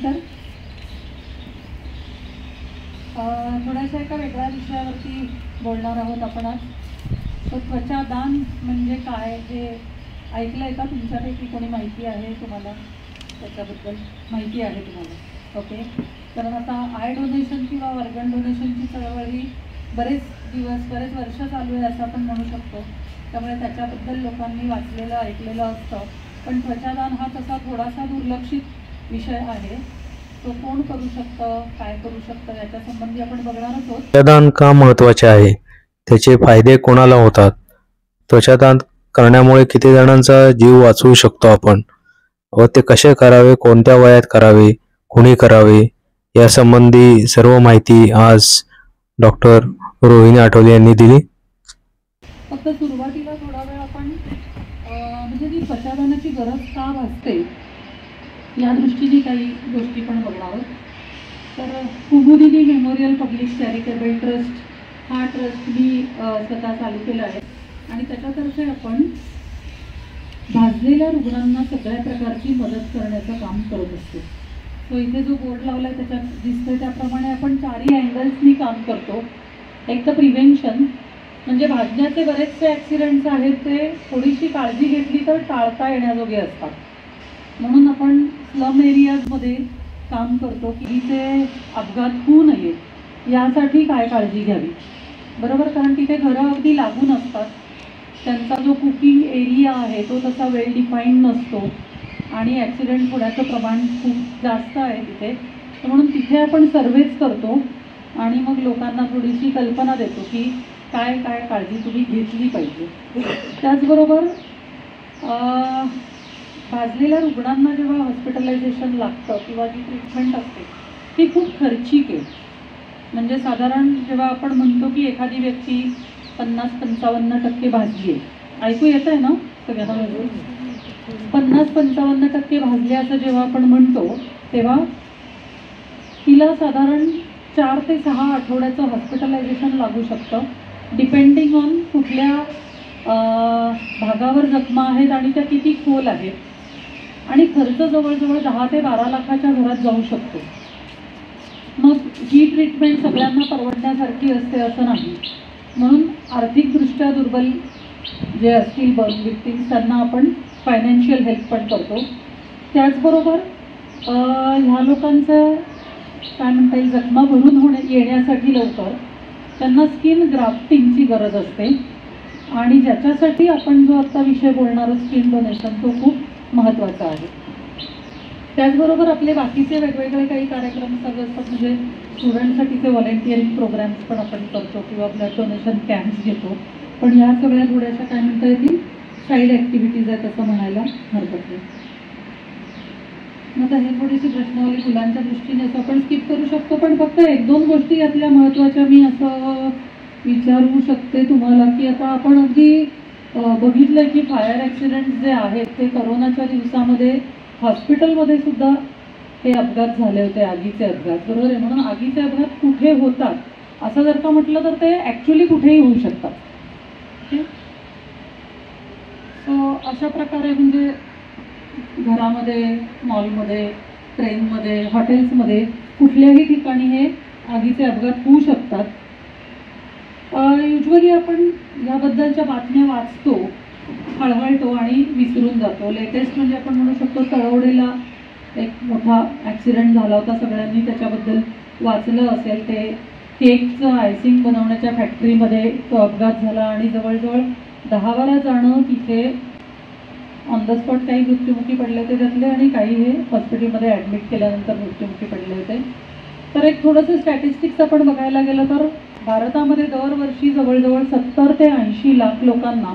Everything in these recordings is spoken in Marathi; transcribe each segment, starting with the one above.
नमस्कार. थोड्याशा एका वेगळ्या विषयावरती बोलणार आहोत आपण आज. तर त्वचा दान म्हणजे काय हे ऐकलं आहे का? तुमच्यापैकी कोणी माहिती आहे तुम्हाला? त्याच्याबद्दल माहिती आहे तुम्हाला? ओके. कारण आता आय डोनेशन किंवा ऑर्गन डोनेशनची चळवळी बरेच वर्ष चालू आहे असं आपण म्हणू शकतो. त्यामुळे त्याच्याबद्दल लोकांनी वाचलेलं ऐकलेलं असतं. पण त्वचादान हा तसा थोडासा दुर्लक्षित विषय आहे. तो कोण करू शकतं, काय करू शकतं याच्या संबंधी आपण बघणारच आहोत. त्वचादान का महत्त्वाचे आहे, त्याचे फायदे कोणाला होतात, त्वचादान करण्यामुळे किती जणांचा जीव वाचवू शकतो आपण, व ते कसे करावे, कोणत्या वयात करावे, कोणी करावे, या संबंधी सर्व माहिती आज डॉक्टर रोहिणी आठवले यांनी दिली. फक्त सुरुवातीला थोडा वेळ आपण म्हणजे ती त्वचादानाची गरज का भासते या दृष्टीने काही गोष्टी पण बघणार आहोत. तर कुमुदिनी मेमोरियल पब्लिक चॅरिटेबल ट्रस्ट हा ट्रस्ट मी स्वतः चालू केला आहे आणि त्याच्यातर्फे आपण भाजलेल्या रुग्णांना सगळ्या प्रकारची मदत करण्याचं काम करत असतो. सो इथे जो बोर्ड लावला आहे त्याच्यात दिसतोय त्याप्रमाणे आपण 4 अँगल्सनी काम करतो. एक तर प्रिव्हेन्शन, म्हणजे भाजण्याचे बरेचसे ॲक्सिडेंट्स आहेत ते थोडीशी काळजी घेतली तर टाळता येण्याजोगे असतात. म्हणून आपण स्लम एरियाजमध्ये काम करतो की इथे अपघात होऊ नये यासाठी काय काळजी घ्यावी, बरोबर. कारण तिथे घरं अगदी लागून असतात, त्यांचा जो कुकिंग एरिया आहे तो तसा वेल डिफाईंड नसतो आणि ॲक्सिडेंट होण्याचं प्रमाण खूप जास्त आहे तिथे. म्हणून तिथे आपण सर्वेच करतो आणि मग लोकांना थोडीशी कल्पना देतो की काय काय काळजी तुम्ही घेतली पाहिजे. त्याचबरोबर भाजलेल्या रुग्णांना जेव्हा हॉस्पिटलायझेशन लागतं किंवा जी ट्रीटमेंट असते ती खूप खर्चिक आहे. म्हणजे साधारण जेव्हा आपण म्हणतो की एखादी व्यक्ती 50-55% भाजली आहे, ऐकू येत आहे ना सगळ्यांना? 50-55% भाजले असं जेव्हा आपण म्हणतो तेव्हा तिला साधारण 4 ते 6 आठवड्याचं हॉस्पिटलायझेशन लागू शकतं, डिपेंडिंग ऑन कुठल्या भागावर जखमा आहेत आणि त्या किती खोल आहेत. आणि खर्च जवळजवळ 10 ते 12 लाखाच्या घरात जाऊ शकतो. मग ही ट्रीटमेंट सगळ्यांना परवडण्यासारखी असते असं नाही. म्हणून आर्थिकदृष्ट्या दुर्बल जे असतील विक्टिम्स त्यांना आपण फायनान्शियल हेल्प पण करतो. त्याचबरोबर ह्या लोकांचं काय म्हणता येईल, जखमा भरून येण्यासाठी लवकर त्यांना स्किन ग्राफ्टिंगची गरज असते आणि ज्याच्यासाठी आपण जो आत्ता विषय बोलणार स्किन डोनेशन तो खूप महत्त्वाचा आहे. त्याचबरोबर आपले बाकीचे वेगवेगळे काही कार्यक्रम सगळे असतात. म्हणजे स्टुडंटसाठीचे व्हॉलेंटिअरिंग प्रोग्राम्स पण आपण करतो किंवा ब्लड डोनेशन कॅम्प्स घेतो. पण ह्या सगळ्या थोड्याशा काय म्हणता येतील साईड ॲक्टिव्हिटीज आहेत असं म्हणायला हरकत नाही. आता हे थोडीशी प्रश्नावली मुलांच्या दृष्टीने असं आपण स्किप करू शकतो. पण फक्त 1-2 गोष्टी यातल्या महत्त्वाच्या मी असं विचारू शकते तुम्हाला की आता आपण अगदी बघितलं की फायर ॲक्सिडेंट्स जे आहेत ते करोनाच्या दिवसामध्ये हॉस्पिटलमध्ये सुद्धा हे अपघात झाले होते, आगीचे अपघात, बरोबर आहे. म्हणून आगीचे अपघात कुठे होतात असं जर का म्हटलं तर ते ॲक्च्युली कुठेही होऊ शकतात. सो अशा प्रकारे म्हणजे घरामध्ये, मॉलमध्ये, ट्रेनमध्ये, हॉटेल्समध्ये कुठल्याही ठिकाणी हे आगीचे अपघात होऊ शकतात. युजली आपण याबद्दलच्या बातम्या वाचतो, हळहळतो आणि विसरून जातो. लेटेस्ट म्हणजे आपण म्हणू शकतो तळवडेला एक मोठा ॲक्सिडेंट झाला होता, सगळ्यांनी त्याच्याबद्दल वाचलं असेल. ते केकचं आयसिंग बनवण्याच्या फॅक्टरीमध्ये तो अपघात झाला आणि जवळजवळ 10-12 जणं तिथे ऑन द स्पॉट काही मृत्युमुखी पडले होते त्यातले आणि काही हे हॉस्पिटलमध्ये ॲडमिट केल्यानंतर मृत्युमुखी पडले होते. तर एक थोडंसं स्टॅटिस्टिक्स आपण बघायला गेलं तर भारतामध्ये दरवर्षी जवळजवळ 70 ते 80 लाख लोकांना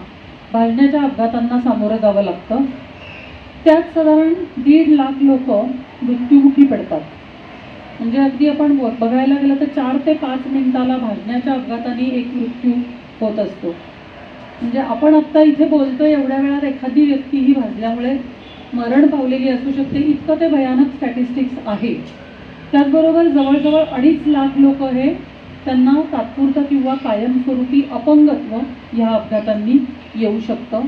भाजण्याच्या अपघातांना सामोरं जावं लागतं. त्यात साधारण 1.5 लाख लोक मृत्युमुखी पडतात. म्हणजे अगदी आपण बघायला गेलं तर 4 ते 5 मिनिटाला भाजण्याच्या अपघाताने एक मृत्यू होत असतो. म्हणजे आपण आत्ता इथे बोलतोय एवढ्या वेळात एखादी व्यक्ती ही भाजल्यामुळे मरण पावलेली असू शकते, इतकं ते भयानक स्टॅटिस्टिक्स आहे. त्याचबरोबर जवळजवळ 2.5 लाख लोक हे त्यांना तात्पुरतं किंवा कायमस्वरूपी अपंगत्व ह्या अपघातांनी येऊ शकतं.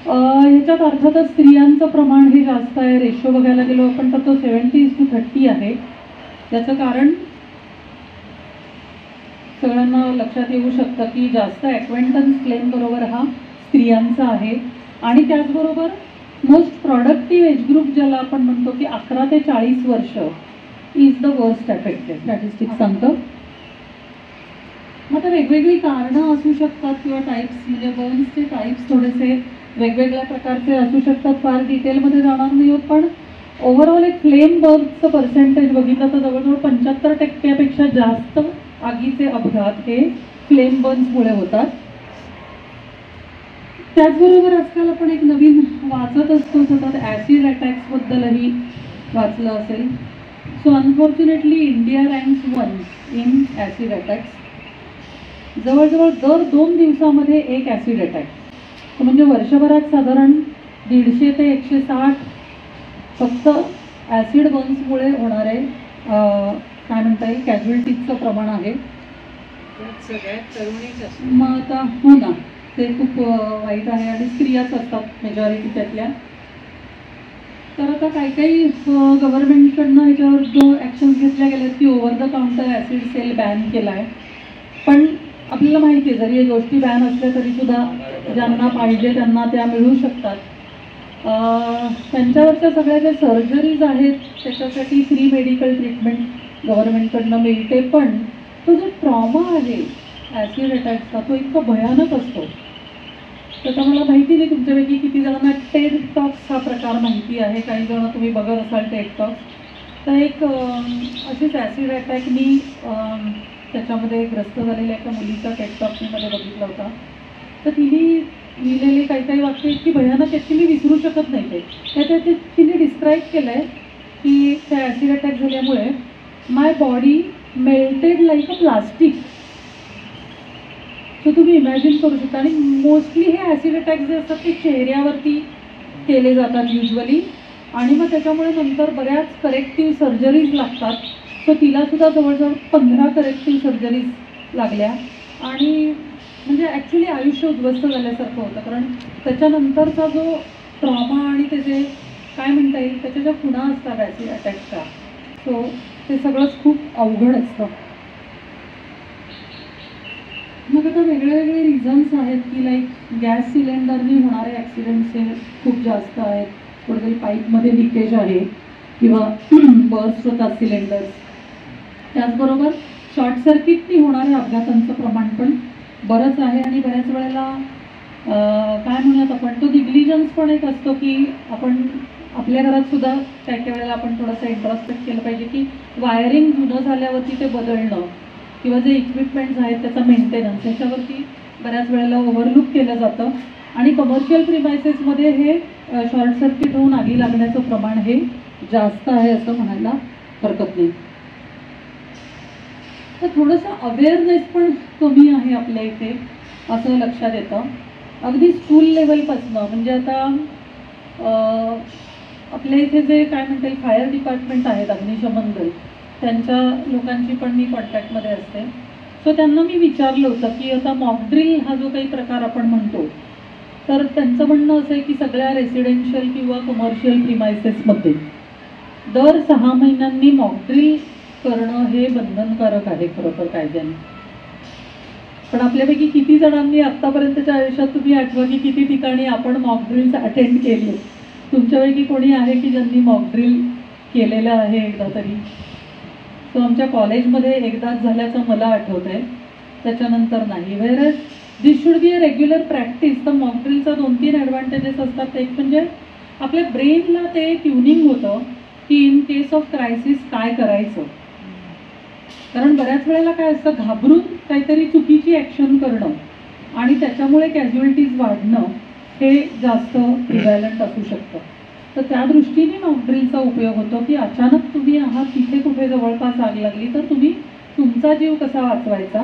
ह्याच्यात अर्थातच स्त्रियांचं प्रमाण हे जास्त आहे. रेशो बघायला गेलो आपण तर तो 70:30 आहे. त्याचं कारण सगळ्यांना लक्षात येऊ शकतं की जास्त ॲक्वेंटन्स क्लेम बरोबर हा स्त्रियांचा आहे. आणि त्याचबरोबर मोस्ट प्रॉडक्टिव्ह एज ग्रुप ज्याला आपण म्हणतो की 11 ते 40 वर्ष is the worst affected, statistics सांगतं. मग आता वेगवेगळी कारणं असू शकतात किंवा टाईप्स, म्हणजे बर्न्सचे टाईप्स थोडेसे वेगवेगळ्या प्रकारचे असू शकतात. फार डिटेलमध्ये जाणार नाही होत, पण ओव्हरऑल एक फ्लेम बर्नचं पर्सेंटेज बघितलं तर जवळजवळ 75% जास्त आगीचे अपघात हे फ्लेम बर्न्समुळे होतात. त्याचबरोबर आजकाल आपण एक नवीन वाचत असतो सतत, ॲसिड अटॅक्सबद्दलही वाचलं असेल. So unfortunately India ranks 1 in acid attacks. जवळजवळ दर 2 दिवसामध्ये एक ॲसिड अटॅक, म्हणजे वर्षभरात साधारण 150 ते 160 फक्त ॲसिड बर्न्समुळे होणारे काय म्हणता येईल कॅज्युअल्टीजचं प्रमाण आहे. सगळ्यात तरुणीच मग आता हो ना, ते खूप वाईट आहे आणि स्त्रियाच असतात मेजॉरिटी त्यातल्या. तर आता काही गव्हर्नमेंटकडनं ह्याच्यावर जो ॲक्शन्स घेतल्या गेल्यात की over the counter acid sale ban केला आहे. पण आपल्याला माहिती आहे जरी या गोष्टी बॅन असल्या तरीसुद्धा ज्यांना पाहिजे त्यांना त्या मिळू शकतात. त्यांच्यावरच्या सगळ्या ज्या सर्जरीज आहेत त्याच्यासाठी फ्री मेडिकल ट्रीटमेंट गव्हर्नमेंटकडनं मिळते. पण तो जो ट्रॉमा आहे ॲसिड अटॅकचा तो इतका भयानक असतो. तर मला माहिती नाही तुमच्यापैकी किती जणांना टेड टॉक्स हा प्रकार माहिती आहे. काही जण तुम्ही बघत असाल टेड टॉक्स. तर एक अशीच ॲसिड अटॅकनी त्याच्यामध्ये ग्रस्त झालेल्या एका मुलीचा टेड टॉक मी मध्ये बघितला होता. तर तिने लिहिलेली काही वाक्य इतकी भयानक आहेत की मी विसरू शकत नाही. ते तिने डिस्क्राईब केलं आहे की त्या ॲसिड अटॅक झाल्यामुळे my body melted like a plastic. So तुम्ही इमॅजिन करू शकता. आणि मोस्टली हे ॲसिड अटॅक जे असतात ते चेहऱ्यावरती केले जातात युजली, आणि मग त्याच्यामुळे नंतर बऱ्याच करेक्टिव्ह सर्जरीज लागतात. सो तिलासुद्धा जवळजवळ 15 करेक्टिव्ह सर्जरीज लागल्या. आणि म्हणजे ॲक्च्युली आयुष्य उद्ध्वस्त झाल्यासारखं होतं, कारण त्याच्यानंतरचा जो ट्रॉमा आणि त्याचे काय म्हणता येईल त्याच्या ज्या खुणा असतात ॲसिड अटॅकच्या, सो ते सगळंच खूप अवघड असतं. मग आता वेगळे वेगळे रिझन्स आहेत की लाईक गॅस सिलेंडरने होणारे ॲक्सिडेंट्स हे खूप जास्त आहेत. कुठेतरी पाईपमध्ये लिकेज आहे किंवा बर्स्ट होतात सिलेंडर्स. त्याचबरोबर शॉर्ट सर्किटने होणाऱ्या अपघातांचं प्रमाण पण बरंच आहे. आणि बऱ्याच वेळेला काय म्हणूयात आपण तो निग्लिजन्स पण एक असतो की आपण आपल्या घरात सुद्धा काही वेळेला आपण थोडंसं इंट्रोस्पेक्ट केलं पाहिजे की वायरिंग जुनं झाल्यावरती ते बदलणं किंवा जे इक्विपमेंट्स आहेत त्याचा मेंटेनन्स ह्याच्यावरती बऱ्याच वेळेला ओव्हरलुक केलं जातं. आणि कमर्शियल प्रिमायसेसमध्ये हे शॉर्ट सर्किट होऊन आगी लागण्याचं प्रमाण हे जास्त आहे असं म्हणायला हरकत नाही. तर थोडंसं अवेअरनेस पण कमी आहे आपल्या इथे असं लक्षात येतं. अगदी स्कूल लेवलपासनं, म्हणजे आता आपल्या इथे जे काय म्हणता येईल फायर डिपार्टमेंट आहेत अग्निशमन दल त्यांच्या लोकांची पण मी कॉन्टॅक्टमध्ये असते. सो त्यांना मी विचारलं होतं की आता मॉकड्रिल हा जो काही प्रकार आपण म्हणतो तर त्यांचं म्हणणं असं आहे की सगळ्या रेसिडेन्शियल किंवा कमर्शियल प्रिमायसेसमध्ये दर 6 महिन्यांनी मॉकड्रिल करणं हे बंधनकारक आहे खरं तर कायद्याने. पण आपल्यापैकी किती जणांनी आत्तापर्यंतच्या आयुष्यात तुम्ही आठवा की किती ठिकाणी आपण मॉकड्रिल्स अटेंड केले? तुमच्यापैकी कोणी आहे की ज्यांनी मॉकड्रिल केलेलं आहे एकदा तरी? सो आमच्या कॉलेजमध्ये एकदाच झाल्याचं मला आठवत आहे, त्याच्यानंतर नाही. Where this should be a regular practice. तर मॉकड्रिलचा 2-3 ॲडव्हान्टेजेस असतात. एक म्हणजे आपल्या ब्रेनला ते ट्युनिंग होतं की इन केस ऑफ क्रायसिस काय करायचं. कारण बऱ्याच वेळेला काय असतं घाबरून काहीतरी चुकीची ॲक्शन करणं आणि त्याच्यामुळे कॅज्युअल्टीज वाढणं हे जास्त प्रिव्हॅलंट असू शकतं. तर त्या दृष्टीने मॉकड्रिलचा उपयोग होतो की अचानक तुम्ही आहात तिथे कुठे जवळपास आग लागली तर तुम्ही तुमचा जीव कसा वाचवायचा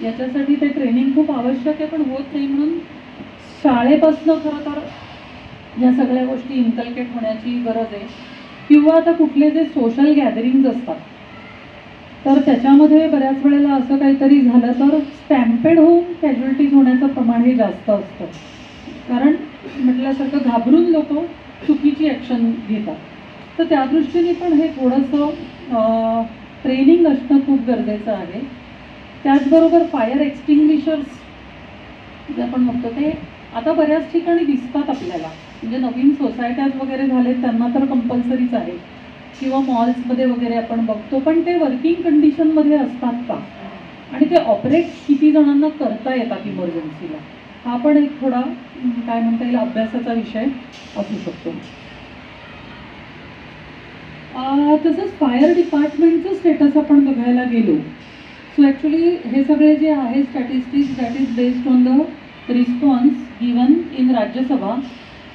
याच्यासाठी ते ट्रेनिंग खूप आवश्यक आहे. पण होत नाही म्हणून शाळेपासून खरं तर या सगळ्या गोष्टी इन्कल्केट होण्याची गरज आहे. किंवा आता कुठले जे सोशल गॅदरिंग्ज असतात तर त्याच्यामध्ये बऱ्याच वेळेला असं काहीतरी झालं तर स्टॅम्पेड होऊन कॅज्युअल्टीज होण्याचं प्रमाण हे जास्त असतं. कारण म्हटल्यासारखं घाबरून लोक चुकीची ॲक्शन घेतात. तर त्या दृष्टीने पण हे थोडंसं ट्रेनिंग असणं खूप गरजेचं आहे. त्याचबरोबर फायर एक्सटिंग्विशर्स जे आपण बघतो ते आता बऱ्याच ठिकाणी दिसतात आपल्याला. म्हणजे नवीन सोसायट्याज वगैरे झालेत त्यांना तर कंपल्सरीच आहे, किंवा मॉल्समध्ये वगैरे आपण बघतो. पण ते वर्किंग कंडिशनमध्ये असतात का, आणि ते ऑपरेट किती जणांना करता येतात इमर्जन्सीला, हा पण एक थोडा काय म्हणता येईल अभ्यासाचा विषय असू शकतो. तसंच फायर डिपार्टमेंटचं स्टेटस आपण बघायला गेलो, सो ॲक्च्युली हे सगळे जे आहे statistics that is based on the response given in Rajya Sabha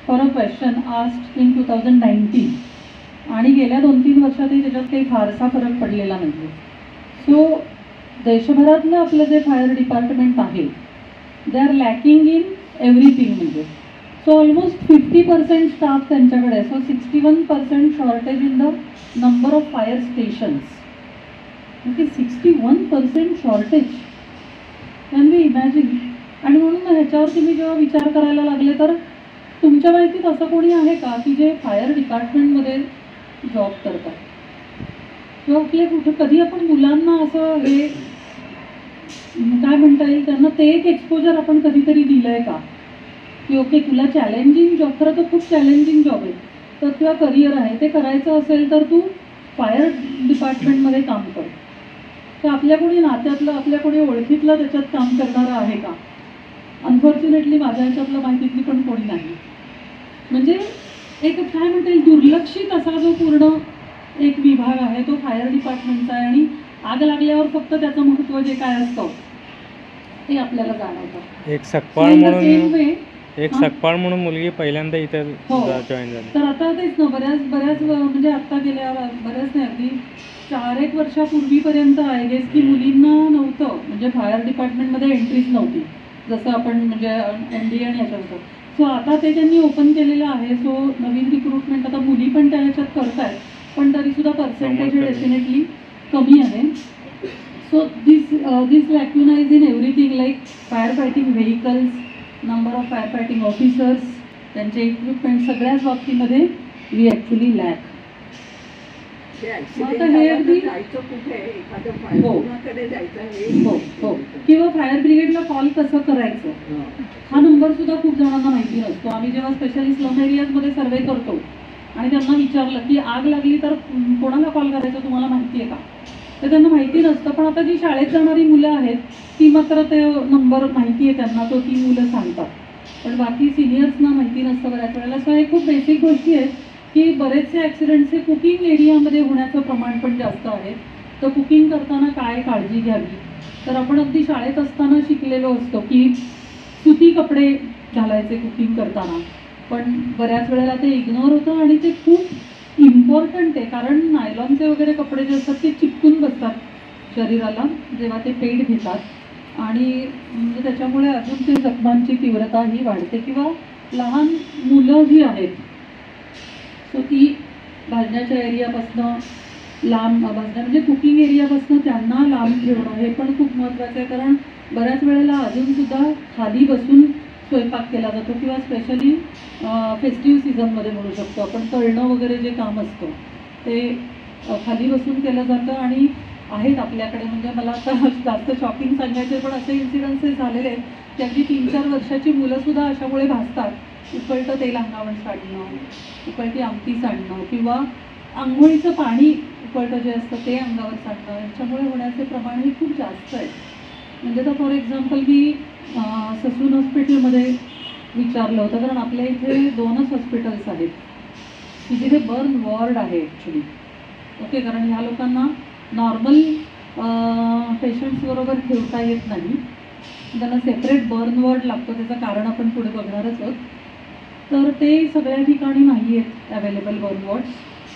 for a question asked in 2019, आणि गेल्या 2-3 वर्षातही त्याच्यात काही फारसा फरक पडलेला नाही. सो देशभरातलं आपलं जे फायर डिपार्टमेंट आहे they are lacking in everything. म्हणजे सो ऑलमोस्ट 50% स्टाफ त्यांच्याकडे. So 61% shortage in the number of fire stations. म्हणजे 61% शॉर्टेज, कॅन बी इमॅजिन. आणि म्हणून ह्याच्यावर तुम्ही जेव्हा विचार करायला लागले तर तुमच्या माहितीत असं कोणी आहे का की जे फायर डिपार्टमेंटमध्ये जॉब करतात, किंवा कुठे कधी आपण मुलांना असं हे काय म्हणता येईल त्यांना ते एक एक्सपोजर आपण कधीतरी दिलं आहे का, की ओके तुला चॅलेंजिंग जॉब, खरं तर खूप चॅलेंजिंग जॉब आहे, तर तुला करिअर आहे ते करायचं असेल तर तू फायर डिपार्टमेंटमध्ये काम कर. तर आपल्या कोणी नात्यातलं आपल्या कोणी ओळखीतलं त्याच्यात काम करणारं आहे का? अनफॉर्च्युनेटली माझ्या ह्याच्यातलं माहितीतली पण कोणी नाही. म्हणजे एक काय म्हणता येईल दुर्लक्षित असा जो पूर्ण एक विभाग आहे तो फायर डिपार्टमेंटचा आहे. आणि आग लागल्यावर फक्त त्याचं महत्त्व जे काय असतं ते आपल्याला जाणवतं. एक सकपाळ म्हणून मुलगी पहिल्यांदा इथे जॉईन झाली. तर आता तेच ना बऱ्याच म्हणजे आता गेल्या बऱ्याच नाही अगदी 4-1 वर्षापूर्वीपर्यंत आहे गेस की मुलींना नव्हतं, म्हणजे फायर डिपार्टमेंटमध्ये एंट्रीच नव्हती जसं आपण म्हणजे NDA आणि याच्यात होतं. सो आता ते त्यांनी ओपन केलेलं आहे. सो नवीन रिक्रुटमेंट आता मुली पण त्या ह्याच्यात करत आहेत, पण तरीसुद्धा पर्सेंटेज हे डेफिनेटली कमी आहे. So this lacuna is in everything like fire fighting vehicles, number of fire fighting officers, त्यांचे इक्विपमेंट, सगळ्याच बाबतीमध्ये वी ॲक्च्युली लॅक. आता हे अगदी हो हो, किंवा फायर ब्रिगेडला कॉल कसं करायचं हा नंबर सुद्धा खूप जणांना माहिती नसतो. आम्ही जेव्हा स्पेशली स्लम एरियाजमध्ये सर्वे करतो आणि त्यांना विचारलं की आग लागली तर कोणाला कॉल करायचं तुम्हाला माहिती आहे का, तर त्यांना माहिती नसतं. पण आता जी शाळेत जाणारी मुलं आहेत ती मात्र ते नंबर माहिती आहे त्यांना, तो ती मुलं सांगतात. पण बाकी सिनियर्सना माहिती नसतं बऱ्याच वेळेला. सो हे खूप बेसिक गोष्टी आहेत की बरेचसे ॲक्सिडेंट्स हे कुकिंग एरियामध्ये होण्याचं प्रमाण पण जास्त आहे. तर कुकिंग करताना काय काळजी घ्यावी, तर आपण अगदी शाळेत असताना शिकलेलो असतो की सुती कपडे घालायचे कुकिंग करताना, पण बऱ्याच वेळेला ते इग्नोर होतं आणि ते खूप इम्पॉर्टंट आहे. कारण नायलॉनचे वगैरे कपडे जे असतात ते चिपकून बसतात शरीराला जेव्हा ते पेट घेतात, आणि म्हणजे त्याच्यामुळे अजून ते जखमांची तीव्रता ही वाढते. किंवा लहान मुलं जी आहेत सो ती भाजण्याच्या एरियापासून लांब भाजण्या म्हणजे कुकिंग एरियापासून त्यांना लांब ठेवणं हे पण खूप महत्त्वाचं आहे. कारण बऱ्याच वेळेला अजूनसुद्धा खाली बसून स्वयंपाक केला जातो, किंवा स्पेशली फेस्टिव्ह सीझनमध्ये म्हणू शकतो आपण तळणं वगैरे जे काम असतं ते खाली बसून केलं जातं. आणि आहेत आपल्याकडे, म्हणजे मला आता जास्त शॉकिंग सांगायचे पण असे इन्सिडन्सेस झालेले आहेत की अगदी 3-4 वर्षाची मुलंसुद्धा अशामुळे भासतात. उकळतं तेल अंगावर सांडणं, उकळती आमटी सांडणं, किंवा आंघोळीचं पाणी उकळतं जे असतं ते अंगावर सांडणं, याच्यामुळे होण्याचे प्रमाण हे खूप जास्त आहे. म्हणजे तर फॉर एक्झाम्पल मी ससून हॉस्पिटलमध्ये विचारलं होतं, कारण आपल्या इथे 2च हॉस्पिटल्स आहेत की जिथे बर्न वॉर्ड आहे ॲक्च्युली. ओके, कारण ह्या लोकांना नॉर्मल पेशंट्सबरोबर ठेवता येत नाही, त्यांना सेपरेट बर्न वॉर्ड लागतो. त्याचं कारण आपण पुढे बघणारच आहोत. तर ते सगळ्या ठिकाणी नाही आहेत अवेलेबल बर्न वॉर्ड्स,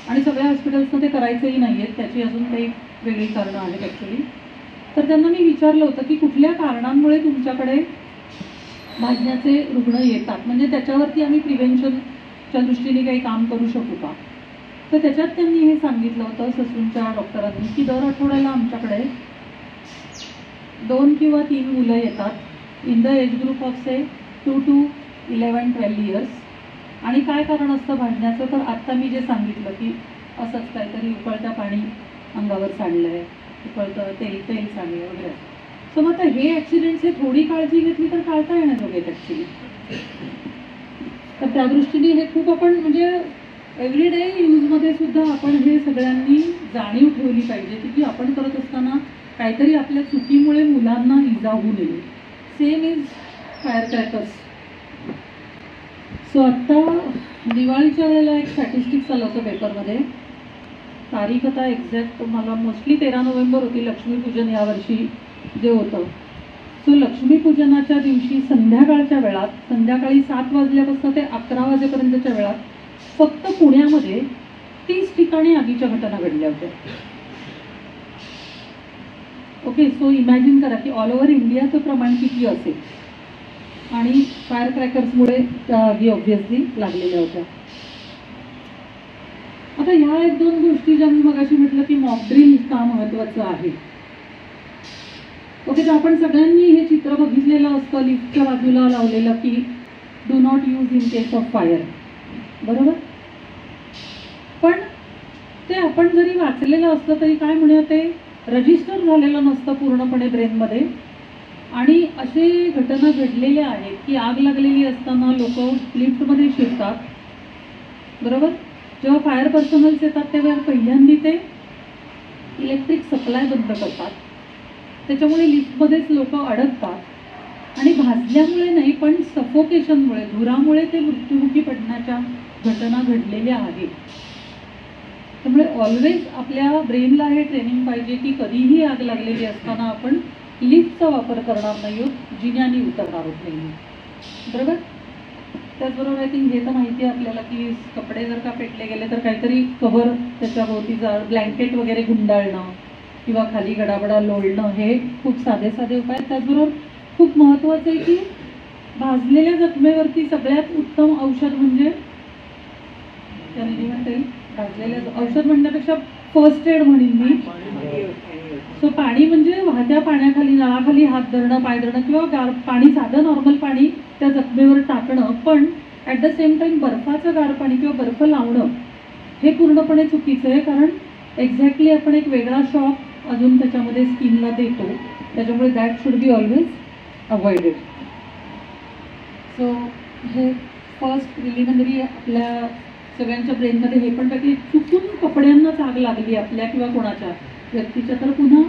आणि सगळ्या हॉस्पिटल्सना ते करायचंही नाही आहेत. त्याची अजून काही वेगळी कारणं आहेत ॲक्च्युली. तर त्यांना मी विचारलं होतं की कुठल्या कारणांमुळे तुमच्याकडे भाजण्याचे रुग्ण येतात, म्हणजे त्याच्यावरती आम्ही प्रिव्हेन्शनच्या दृष्टीने काही काम करू शकू का. तर त्याच्यात त्यांनी हे सांगितलं होतं ससूनच्या डॉक्टरांनी की दर आठवड्याला आमच्याकडे 2 किंवा 3 मुलं येतात in the age group of say 2 to 11-12 years. आणि काय कारण असतं भांडण्याचं, तर आत्ता मी जे सांगितलं की असंच काहीतरी उकळतं पाणी अंगावर सांडलं आहे, उकळतं तेल सांडलं वगैरे. सो मग आता हे ॲक्सिडेंट्स हे थोडी काळजी घेतली तर टाळता येण्याजोगे आहेत ॲक्च्युली. तर त्या दृष्टीने हे खूप आपण म्हणजे एव्हरीडे यूजमध्ये सुद्धा आपण हे सगळ्यांनी जाणीव ठेवली पाहिजे की आपण करत असताना काहीतरी आपल्या चुकीमुळे मुलांना इजा होऊ नये. Same is fire crackers. So आत्ता दिवाळीच्या वेळेला एक स्टॅटिस्टिक्स आलं होतं पेपरमध्ये. तारीख आता एक्झॅक्ट मला मोस्टली 13 नोव्हेंबर होती लक्ष्मीपूजन यावर्षी जे होतं. सो लक्ष्मीपूजनाच्या दिवशी संध्याकाळच्या वेळात, संध्याकाळी 7 वाजल्यापासून ते 11 वाजेपर्यंतच्या वेळात फक्त पुण्यामध्ये 30 ठिकाणी आगीच्या घटना घडल्या होत्या. ओके, सो इमॅजिन करा की ऑल ओव्हर इंडियाचं प्रमाण किती असेल. आणि फायर क्रॅकर्समुळे त्या आगी ऑब्व्हियसली लागलेल्या होत्या. आता ह्या 1-2 गोष्टी ज्या मी मगाशी म्हटलं की मॉक ड्रिल का महत्त्वाचं आहे. ओके, तर आपण सगळ्यांनी हे चित्र बघितलेलं असतं लिफ्टच्या बाजूला लावलेलं की do not use in case of fire, बरोबर. पण ते आपण जरी वाचलेलं असलं तरी काय म्हणूया ते रजिस्टर झालेलं नसतं पूर्णपणे ब्रेनमध्ये. आणि असे घटना घडलेल्या आहेत की आग लागलेली असताना लोक लिफ्टमध्ये शिरतात, बरोबर. जेव्हा फायर पर्सनल्स येतात तेव्हा पहिल्यांदा ते इलेक्ट्रिक सप्लाय बंद करतात, त्याच्यामुळे लिफ्टमध्येच लोक अडकतात आणि भाजल्यामुळे नाही पण सफोकेशनमुळे, धुरामुळे ते मृत्युमुखी पडण्याच्या घटना घडलेल्या आहेत. त्यामुळे ऑलवेज आपल्या ब्रेनला हे ट्रेनिंग पाहिजे की कधीही आग लागलेली असताना आपण लिफ्टचा वापर करणार नाही आहोत, जिन्याने उतरणार आहोत नाही, बरोबर. त्याचबरोबर आय थिंक हे तर माहिती आहे आपल्याला की कपडे जर का पेटले गेले तर काहीतरी कव्हर त्याच्याभोवती ब्लँकेट वगैरे गुंडाळणं किंवा खाली गडाबडा लोळणं हे खूप साधे साधे उपाय आहेत. त्याचबरोबर खूप महत्त्वाचं आहे की भाजलेल्या जखमेवरती सगळ्यात उत्तम औषध म्हणजे भाजलेल्या औषध म्हणण्यापेक्षा फर्स्ट एड म्हणेन मी. सो पाणी म्हणजे वाहत्या पाण्याखाली, नळाखाली हात धरणं, पाय धरणं किंवा पाणी, साधं नॉर्मल पाणी त्या जखमेवर टाकणं. पण ॲट द सेम टाईम बर्फाचं गार पाणी किंवा बर्फ लावणं हे पूर्णपणे चुकीचं आहे, कारण एक्झॅक्टली आपण एक वेगळा शॉक अजून त्याच्यामध्ये स्किनला देतो. त्याच्यामुळे that should be always avoided. So हे फर्स्ट प्रिलिमिनरी आपल्या सगळ्यांच्या ब्रेनमध्ये हे पण की चुकून कपड्यांनाच आग लागली आपल्या किंवा कोणाच्या व्यक्तीच्या, तर पुन्हा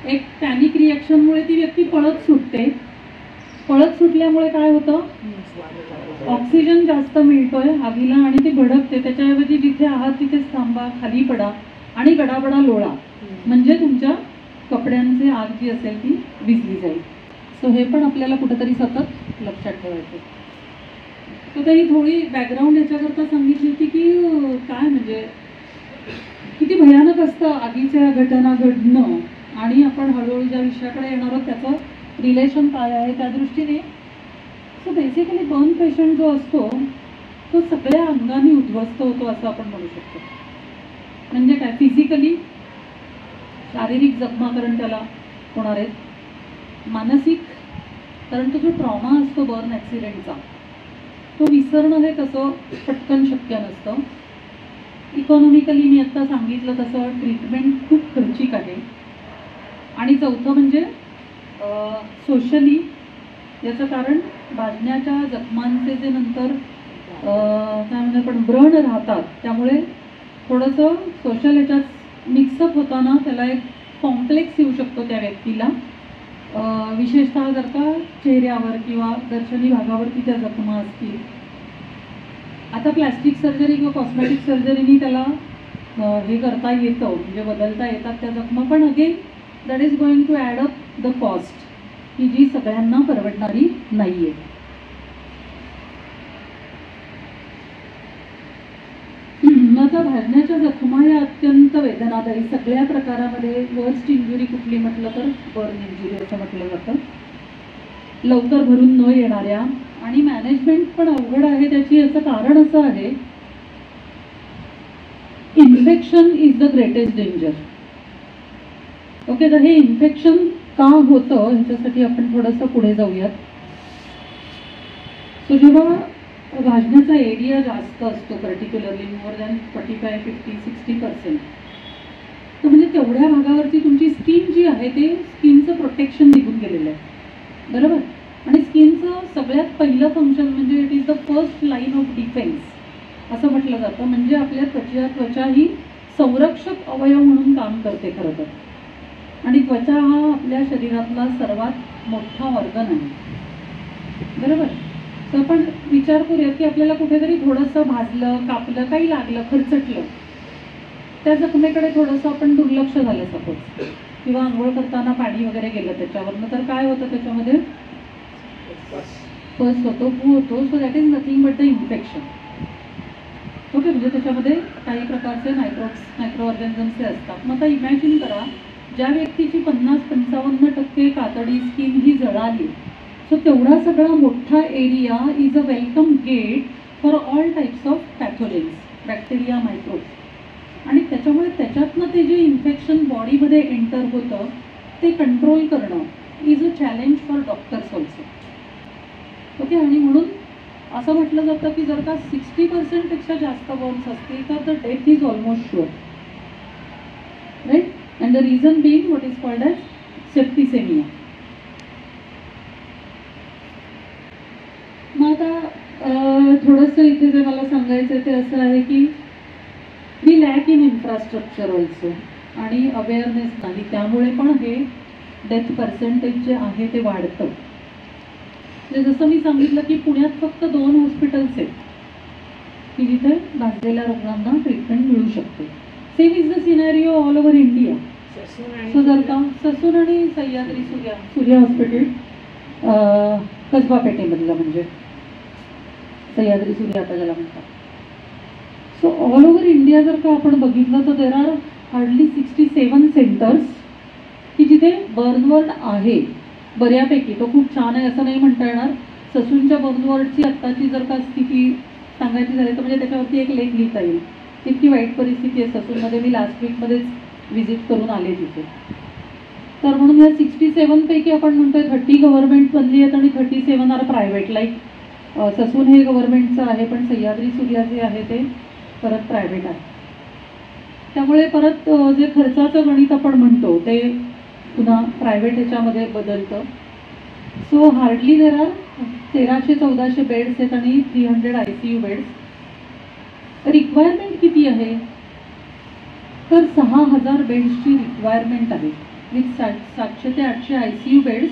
एक पॅनिक रिॲक्शनमुळे ती व्यक्ती पळत सुटते. पळत सुटल्यामुळे काय होतं, ऑक्सिजन जास्त मिळतोय आगीला आणि ती भडकते. त्याच्याऐवजी जिथे आहात तिथेच थांबा, खाली पडा आणि गडाबडा लोळा, म्हणजे तुमच्या कपड्यांचे आग जी असेल ती विझली जाईल. सो हे पण आपल्याला कुठेतरी सतत लक्षात ठेवायचं. तर त्यांनी थोडी बॅकग्राऊंड याच्याकरता सांगितली होती की काय म्हणजे किती भयानक असतं आगीच्या घटना घडणं आणि आपण हळूहळू ज्या विषयाकडे येणार आहोत त्याचं रिलेशन काय आहे त्या दृष्टीने. सो बेसिकली बर्न पेशंट जो असतो तो सगळ्या अंगाने उद्ध्वस्त होतो असं आपण म्हणू शकतो. म्हणजे काय, फिजिकली शारीरिक जखमाकरण त्याला होणार आहेत, मानसिक, कारण तो जो ट्रॉमा असतो बर्न ॲक्सिडेंटचा तो विसरणं हे तसं पटकन शक्य नसतं. इकॉनॉमिकली मी आत्ता सांगितलं तसं ट्रीटमेंट खूप खर्चिक आहे. आणि चौथं म्हणजे सोशली, याचं कारण भाजण्याच्या जखमांचे जे नंतर काय म्हणजे आपण व्रण राहतात त्यामुळे थोडंसं सोशल याच्यात मिक्सअप होताना त्याला एक कॉम्प्लेक्स येऊ शकतो त्या व्यक्तीला, विशेषतः जर का चेहऱ्यावर किंवा दर्शनी भागावरती त्या जखमा असतील. आता प्लॅस्टिक सर्जरी किंवा कॉस्मेटिक सर्जरीनी त्याला हे करता येतं, म्हणजे बदलता येतात त्या जखमा, पण again that is going to add up the cost की जी सगळ्यांना परवडणारी नाही आहे. आता भाजण्याच्या जखमा या अत्यंत वेदनादायी, सगळ्या प्रकारामध्ये वर्स्ट इंजुरी कुठली म्हटलं तर बर्न इंजुरी असं म्हटलं जातं. लवकर भरून न येणाऱ्या आणि मॅनेजमेंट पण अवघड आहे त्याची. याचं कारण असं आहे, infection is the greatest danger. Okay, तर हे इन्फेक्शन का होतं ह्याच्यासाठी आपण थोडंसं पुढे जाऊयात. सो जेव्हा भाजण्याचा एरिया जास्त असतो पर्टिक्युलरली मोर दॅन 45-50-60%, तर म्हणजे तेवढ्या भागावरती तुमची स्किन जी आहे ते स्किनचं प्रोटेक्शन निघून गेलेलं आहे, बरोबर. आणि स्किनचं सगळ्यात पहिलं फंक्शन म्हणजे it is the first line of defence असं म्हटलं जातं. म्हणजे आपल्या त्वचा ही संरक्षक अवयव म्हणून काम करते खरं तर. आणि त्वचा हा आपल्या शरीरातला सर्वात मोठा ऑर्गन आहे, बरोबर. तर आपण विचार करूया की आपल्याला कुठेतरी थोडंसं भाजलं, कापलं, काही लागलं, खरचटलं, त्या जखमेकडे थोडंसं आपण दुर्लक्ष झालं सपोज, किंवा आंघोळ करताना पाणी वगैरे गेलं त्याच्यावरनं, तर काय होतं त्याच्यामध्ये पस होतो, पू होतो. So that is nothing but the infection. Okay, म्हणजे त्याच्यामध्ये काही प्रकारचे मायक्रो ऑर्गॅनिझम्स असतात. मग आता इमॅजिन करा, ज्या व्यक्तीची 50-55% कातडी स्किन ही जळाली, सो तेवढा सगळा मोठा area is a welcome gate for all types of pathogens, bacteria, microbes. आणि त्याच्यामुळे त्याच्यातनं ते जे इन्फेक्शन बॉडीमध्ये एंटर होतं ते कंट्रोल करणं is a challenge for doctors also. Okay, आणि म्हणून असं म्हटलं जातं की जर का 60%पेक्षा जास्त बॉर्न्स असतील तर the death is almost sure, right. And the reason being what is called as septicemia. मग आता थोडंसं इथे जे मला सांगायचं ते असं आहे की we lack in infrastructure also, आणि अवेअरनेस नाही, त्यामुळे पण हे डेथ पर्सेंटेज जे आहे ते वाढतं. जसं मी सांगितलं की पुण्यात फक्त 2 हॉस्पिटल्स आहेत की जिथे भाजलेल्या रुग्णांना ट्रीटमेंट मिळू शकते. Same is the scenario all over India. So जर का ससून आणि सह्याद्री सूर्या हॉस्पिटल कसबा पेठेमधलं, म्हणजे सह्याद्री सूर्या आता ज्याला म्हणतात. सो ऑल ओव्हर इंडिया जर का आपण बघितलं तर देर आर हार्डली 67 सेंटर्स की जिथे बर्नवर्ड आहे बऱ्यापैकी. तो खूप छान आहे असं नाही म्हणता येणार. ससूनच्या बर्नवर्डची आत्ताची जर का स्थिती सांगायची झाली तर म्हणजे त्याच्यावरती एक लेख लिहिता येईल. इतकी वाईट परिस्थिती आहे ससूनमध्ये. मी लास्ट वीकमध्येच व्हिजिट करून आले तिथे. तर म्हणून या 67 पैकी आपण म्हणतोय 30 गव्हर्नमेंट बनली आहेत आणि 37 आर प्रायव्हेट. लाईक ससून हे गव्हर्नमेंटचं आहे, पण सह्याद्री सूर्या जे आहे ते परत प्रायव्हेट आहे. त्यामुळे परत जे खर्चाचं गणित आपण म्हणतो ते पुन्हा प्रायव्हेट ह्याच्यामध्ये बदलतं. So hardly there are 1300-1400 beds आहेत आणि 300 ICU बेड्स. रिक्वायरमेंट किती आहे तर 6000 बेड्सची रिक्वायरमेंट आहे विथ 700 ते 800 ICU बेड्स.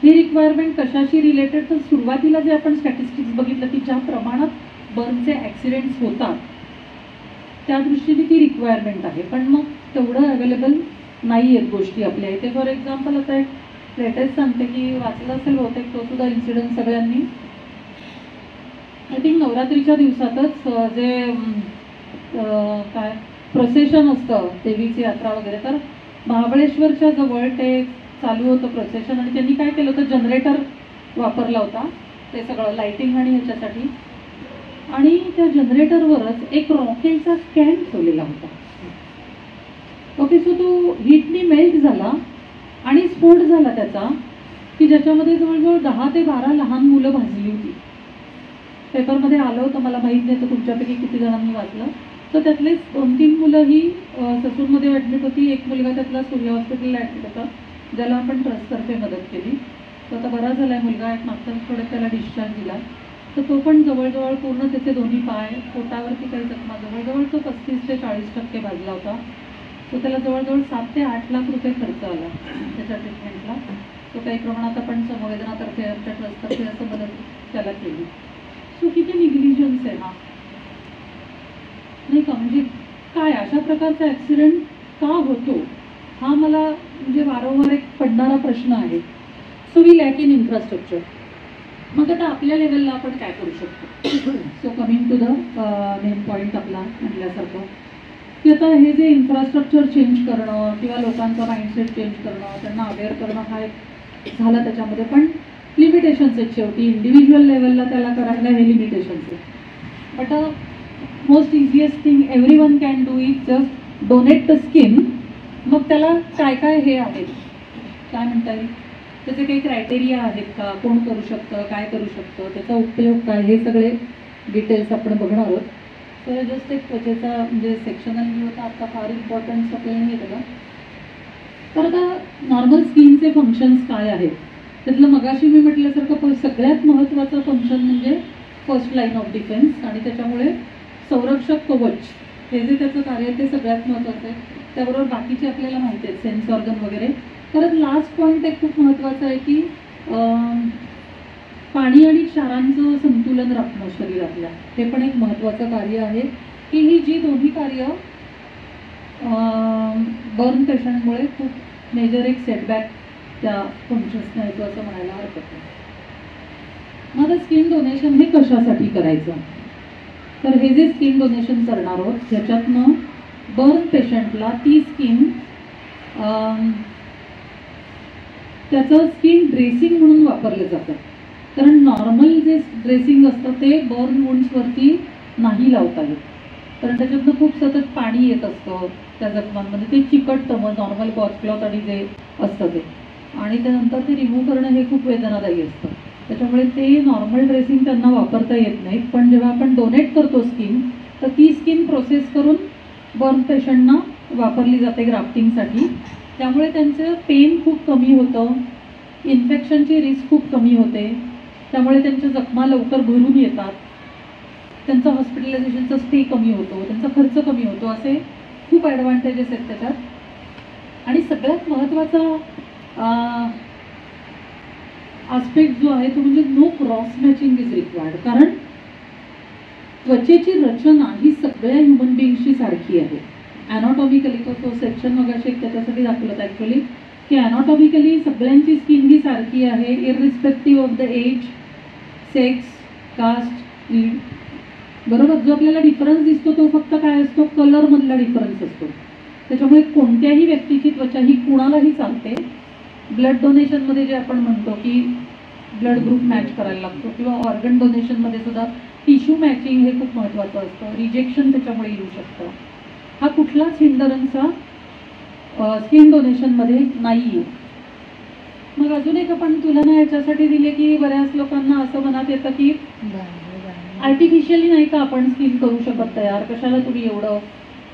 ही रिक्वायरमेंट कशाशी रिलेटेड तर सुरुवातीला जे आपण स्टॅटिस्टिक्स बघितलं की ज्या प्रमाणात बर्नचे ॲक्सिडेंट्स होतात त्या दृष्टीने ती रिक्वायरमेंट आहे. पण मग तेवढं अवेलेबल नाही आहेत गोष्टी आपल्या इथे. फॉर एक्झाम्पल आता एक लेटेस्ट सांगते की वाचलं असेल बहुतेक तो सुद्धा इन्सिडेंट सगळ्यांनी. आय थिंक नवरात्रीच्या दिवसातच जे काय प्रोसेशन असतं देवीची यात्रा वगैरे, तर महाबळेश्वरच्या जवळ ते चालू होतं प्रोसेशन आणि त्यांनी काय केलं होतं जनरेटर वापरला होता ते सगळं लाईटिंग आणि ह्याच्यासाठी. आणि त्या जनरेटरवरच एक रॉकेलचा स्कॅन ठेवलेला होता. ओके, सो तो हीटनी मेल्ट झाला आणि स्फोट झाला त्याचा की ज्याच्यामध्ये जवळजवळ 10 ते 12 लहान मुलं भाजली होती. पेपरमध्ये आलं होतं, मला माहीत नाही तर तुमच्यापैकी किती जणांनी वाचलं. तर त्यातले 2-3 मुलं ही ससूनमध्ये ॲडमिट होती. एक मुलगा त्यातला सूर्या हॉस्पिटलला ॲडमिट होता ज्याला आपण ट्रस्टतर्फे मदत केली. तो आता बरा झाला आहे मुलगा. एक मागच्या आठवड्यात त्याला डिस्चार्ज दिला. तर तो पण जवळजवळ पूर्ण त्याचे दोन्ही पाय, पोटावरती काही जखमा, जवळजवळ तो 35 ते 40% भाजला होता. तो त्याला जवळजवळ 7 ते 8 लाख रुपये खर्च आला त्याच्या ट्रीटमेंटला. तो काही प्रमाणात आपण संवेदनातर्फे आमच्या ट्रस्टतर्फे असं मदत त्याला केली. सो किती निग्लिजन्स आहे हा, नाही का. म्हणजे काय अशा प्रकारचा ॲक्सिडेंट का होतो हा मला म्हणजे वारंवार एक पडणारा प्रश्न आहे. So we lack in infrastructure. मग आता आपल्या लेवलला आपण काय करू शकतो. So coming to the main point आपला म्हटल्यासारखं की आता हे जे इन्फ्रास्ट्रक्चर चेंज करणं किंवा लोकांचा माइंडसेट चेंज करणं, त्यांना अवेअर करणं हा एक झाला. त्याच्यामध्ये पण लिमिटेशन्स आहेत शेवटी. इंडिव्हिज्युअल लेवलला त्याला करायला हे लिमिटेशन्स आहेत. But most easiest thing everyone can do is just donate the skin. मग त्याला काय काय हे आहेत काय म्हणता येईल त्याचे काही क्रायटेरिया आहेत का, कोण करू शकतं, काय करू शकतं, त्याचा उपयोग काय, हे सगळे डिटेल्स आपण बघणार आहोत. तर जस्ट एक त्वचेचा म्हणजे सेक्शनल व्ह्यू होता आता, फार इम्पॉर्टन्स आपल्याला नाही त्याला. तर आता नॉर्मल स्किनचे फंक्शन्स काय आहेत त्यातलं मगाशी मी म्हटल्यासारखं सगळ्यात महत्त्वाचं फंक्शन म्हणजे फर्स्ट लाईन ऑफ डिफेन्स, आणि त्याच्यामुळे संरक्षक कवच हे जे त्याचं कार्य आहे ते सगळ्यात महत्त्वाचं आहे. त्याबरोबर बाकीचे आपल्याला माहिती आहेत, सेन्स ऑर्गन वगैरे. परत लास्ट पॉईंट एक खूप महत्त्वाचं आहे की पाणी आणि क्षारांचं संतुलन राखणं शरीरातल्या, हे पण एक महत्त्वाचं कार्य आहे की ही जी दोन्ही कार्य बर्न पेशंटमुळे खूप मेजर एक सेटबॅक त्या फंक्शन्सना येतो असं म्हणायला हरकत नाही. मग स्किन डोनेशन हे कशासाठी करायचं, तर हे जे स्किन डोनेशन करणार आहोत ह्याच्यातनं बर्न पेशंटला ती स्किन त्याचं स्किन ड्रेसिंग म्हणून वापरलं जातं. कारण नॉर्मल जे ड्रेसिंग असतं ते बर्न वुंड्सवरती नाही लावता येत, कारण त्याच्यातनं खूप सतत पाणी येत असतं त्या जखमांमध्ये, ते चिकटतं मग नॉर्मल वॉशक्लॉथ आणि जे असतं ते, आणि त्यानंतर ते रिमूव्ह करणं हे खूप वेदनादायी असतं. त्याच्यामुळे ते नॉर्मल ड्रेसिंग त्यांना वापरता येत नाही. पण जेव्हा आपण डोनेट करतो स्किन, तर ती स्किन प्रोसेस करून बर्न पेशंटना वापरली जाते ग्राफ्टिंगसाठी. त्यामुळे त्यांचं पेन खूप कमी होतं, इन्फेक्शनची रिस्क खूप कमी होते, त्यामुळे त्यांच्या जखमा लवकर भरून येतात, त्यांचा हॉस्पिटलायझेशनचा स्टे कमी होतो, त्यांचा खर्च कमी होतो, असे खूप ॲडव्हान्टेजेस आहेत त्याच्यात. आणि सगळ्यात महत्त्वाचा आस्पेक्ट जो आहे तो म्हणजे no cross matching is required. कारण त्वचेची रचना ही सगळ्या ह्युमन बिईंगची सारखी आहे. ॲनाटॉमिकली तो सेक्शन वगैरे त्याच्यासाठी दाखवलं ॲक्च्युली की ॲनाटॉमिकली सगळ्यांची स्किन ही सारखी आहे, irrespective of the age, sex, caste, ईड. बरोबर. जो आपल्याला डिफरन्स दिसतो तो फक्त काय असतो, कलरमधला डिफरन्स असतो. त्याच्यामुळे कोणत्याही व्यक्तीची त्वचा ही कुणालाही चालते. ब्लड डोनेशनमध्ये जे आपण म्हणतो की ब्लड ग्रुप मॅच करायला लागतो, किंवा ऑर्गन डोनेशनमध्ये सुद्धा टिश्यू मॅचिंग हे खूप महत्त्वाचं असतं. रिजेक्शन त्याच्यामुळे येऊ शकतं. हा कुठलाच हिंडरन्सचा स्किन डोनेशनमध्ये नाही आहे. मग अजून एक आपण तुलना याच्यासाठी दिली की बऱ्याच लोकांना असं मनात येतं की आर्टिफिशियली नाही का आपण स्किन करू शकत तयार, कशाला तुम्ही एवढं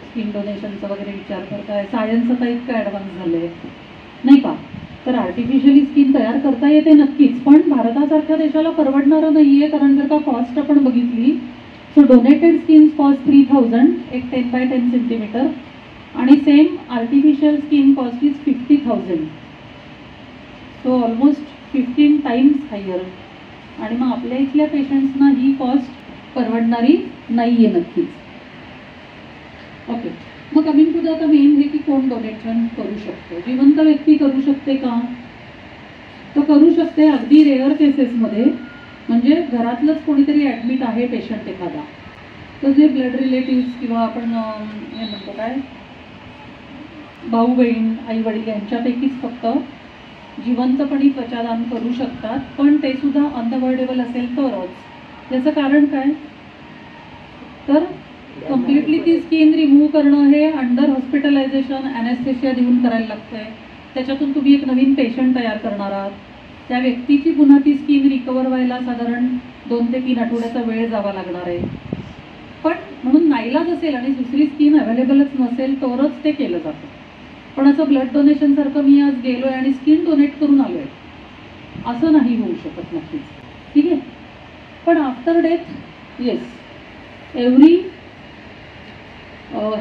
स्किन डोनेशनचा वगैरे विचार करताय, सायन्स आता इतकं ॲडव्हान्स झालं आहे नाही का. तर आर्टिफिशियली स्किन तयार करता येते नक्कीच, पण भारतासारख्या देशाला परवडणारं नाही आहे. कारण जर का कॉस्ट आपण बघितली, सो डोनेटेड स्किन्स कॉस्ट 3000, एक 10 by 10 सेंटीमीटर, आणि same artificial skin cost is 50,000. So almost 15 times higher. आणि मग आपल्या इथल्या पेशंट्सना ही कॉस्ट परवडणारी नाही आहे नक्कीच. ओके. मग कमिंग टू द आता मेन हे की कोण डोनेशन करू शकतो. जिवंत व्यक्ती करू शकते का, तर करू शकते अगदी रेअर केसेसमध्ये. म्हणजे घरातलंच कोणीतरी ॲडमिट आहे पेशंट एखादा, तर जे ब्लड रिलेटिव्स किंवा आपण हे म्हणतो काय भाऊ बहीण आई वडील यांच्यापैकीच फक्त जिवंतपणी त्वचादान करू शकतात. पण ते सुद्धा अनअवॉइडेबल असेल तरच. याचं कारण काय, तर कम्प्लिटली ती स्किन रिमूव्ह करणं हे अंडर हॉस्पिटलायझेशन ॲनेस्थेशिया देऊन करायला लागतं आहे. त्याच्यातून तुम्ही एक नवीन पेशंट तयार करणार आहात. त्या व्यक्तीची पुन्हा ती स्किन रिकवर व्हायला साधारण 2 ते 3 आठवड्याचा वेळ जावा लागणार आहे. पण म्हणून नाईलाज असेल आणि दुसरी स्किन अवेलेबलच नसेल तरच ते केलं जातं. पण असं ब्लड डोनेशनसारखं मी आज गेलो आहे आणि स्किन डोनेट करून आलो आहे असं नाही होऊ शकत नक्कीच. ठीक आहे. पण after death yes, every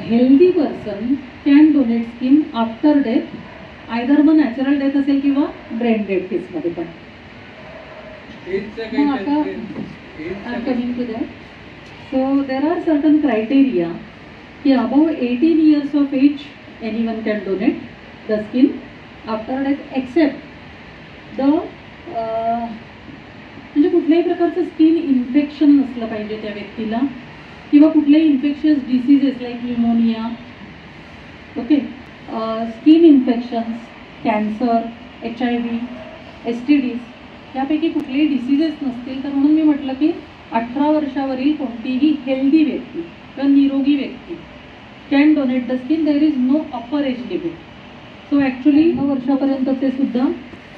healthy person can donate skin after death, either मग नॅचरल डेथ असेल किंवा ब्रेन डेथ केसमध्ये पण. मग आता I am coming to that. So there are certain criteria की above 18 years of age anyone can donate the skin after death except the म्हणजे कुठल्याही प्रकारचं स्किन इन्फेक्शन नसलं पाहिजे त्या व्यक्तीला, किंवा कुठलेही infectious diseases like pneumonia, okay, skin infections, cancer, HIV, STDs यापैकी कुठलेही डिसीजेस नसतील. तर म्हणून मी म्हटलं की 18 वर्षावरील कोणतीही हेल्दी व्यक्ती किंवा निरोगी व्यक्ती can donate the skin. There is no upper age limit. So actually 9 वर्षापर्यंतचे सुद्धा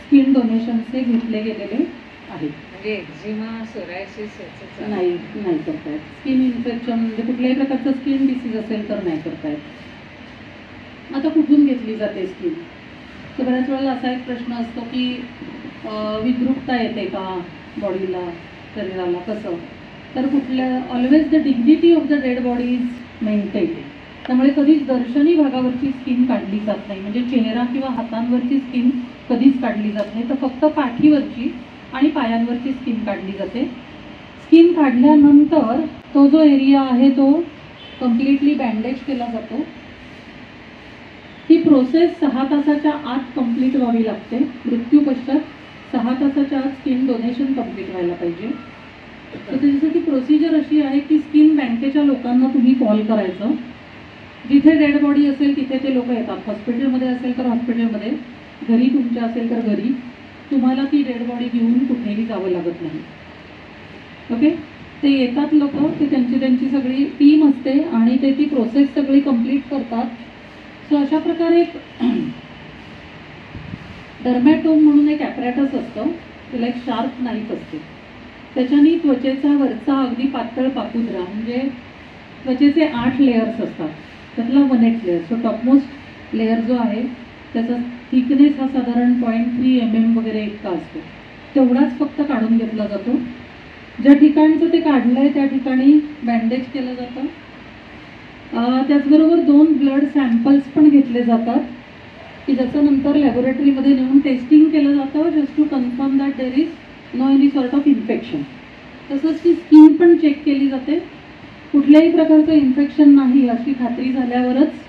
स्किन डोनेशनचे घेतले गेलेले आहेत. म्हणजे एक्झिमा, सोरायसिस याचं नाही करतायत. स्किन इन्फेक्शन म्हणजे कुठल्याही प्रकारचं स्किन डिसीज असेल तर नाही करतायत. आता कुठून घेतली जाते स्किन? तर बऱ्याच वेळेला असा एक प्रश्न असतो की विद्रुपता येते का बॉडीला, शरीराला, कसं? तर always the dignity of the dead body is maintain. त्यामुळे कधीच दर्शनी भागावरची स्किन काढली जात नाही, म्हणजे चेहरा किंवा हातांवरची स्किन कधीच काढली जात नाही, तर फक्त पाठीवरची आणि पायांवरची स्किन काढली जाते. स्किन काढल्यानंतर तो जो एरिया आहे तो कम्प्लिटली बँडेज केला जातो. ही प्रोसेस 6 तासाच्या आत कंप्लीट व्हावी लागते. मृत्यू पश्चात 6 तासाच्या आत स्किन डोनेशन कंप्लीट व्हायला पाहिजे. तर त्याच्यासाठी प्रोसिजर अशी आहे की स्किन बँकेच्या लोकांना तुम्ही कॉल करायचं. जिथे डेड बॉडी असेल तिथे ते लोक येतात. हॉस्पिटलमध्ये असेल तर हॉस्पिटलमध्ये, घरी तुमच्या असेल तर घरी. तुम्हाला ती डेड बॉडी घेऊन कुठेही जावं लागत नाही. ओके, ते येतात लोक, ते त्यांची सगळी टीम असते आणि ते ती प्रोसेस सगळी कंप्लीट करतात. सो अशा प्रकारे डर्मॅटोम म्हणून एक ॲपॅरेटस असतं, त्याला एक शार्प नाईफ असते. त्याच्याने त्वचेचा वरचा अगदी पातळ पापुद्रा, म्हणजे त्वचेचे 8 लेयर्स असतात, त्यातला 1/8 लेअर. सो टॉपमोस्ट लेअर जो आहे त्याचा थिकनेस हा साधारण 0.3 mm वगैरे इतका असतो. तेवढाच फक्त काढून घेतला जातो. ज्या ठिकाणचं ते काढलं आहे त्या ठिकाणी बँडेज केलं जातं. त्याचबरोबर 2 ब्लड सॅम्पल्स पण घेतले जातात की ज्याचं नंतर लॅबोरेटरीमध्ये नेऊन टेस्टिंग केलं जातं, just to confirm that there is no any sort of infection. तसंच ती स्किन पण चेक केली जाते. कुठल्याही प्रकारचं इन्फेक्शन नाही अशी खात्री झाल्यावरच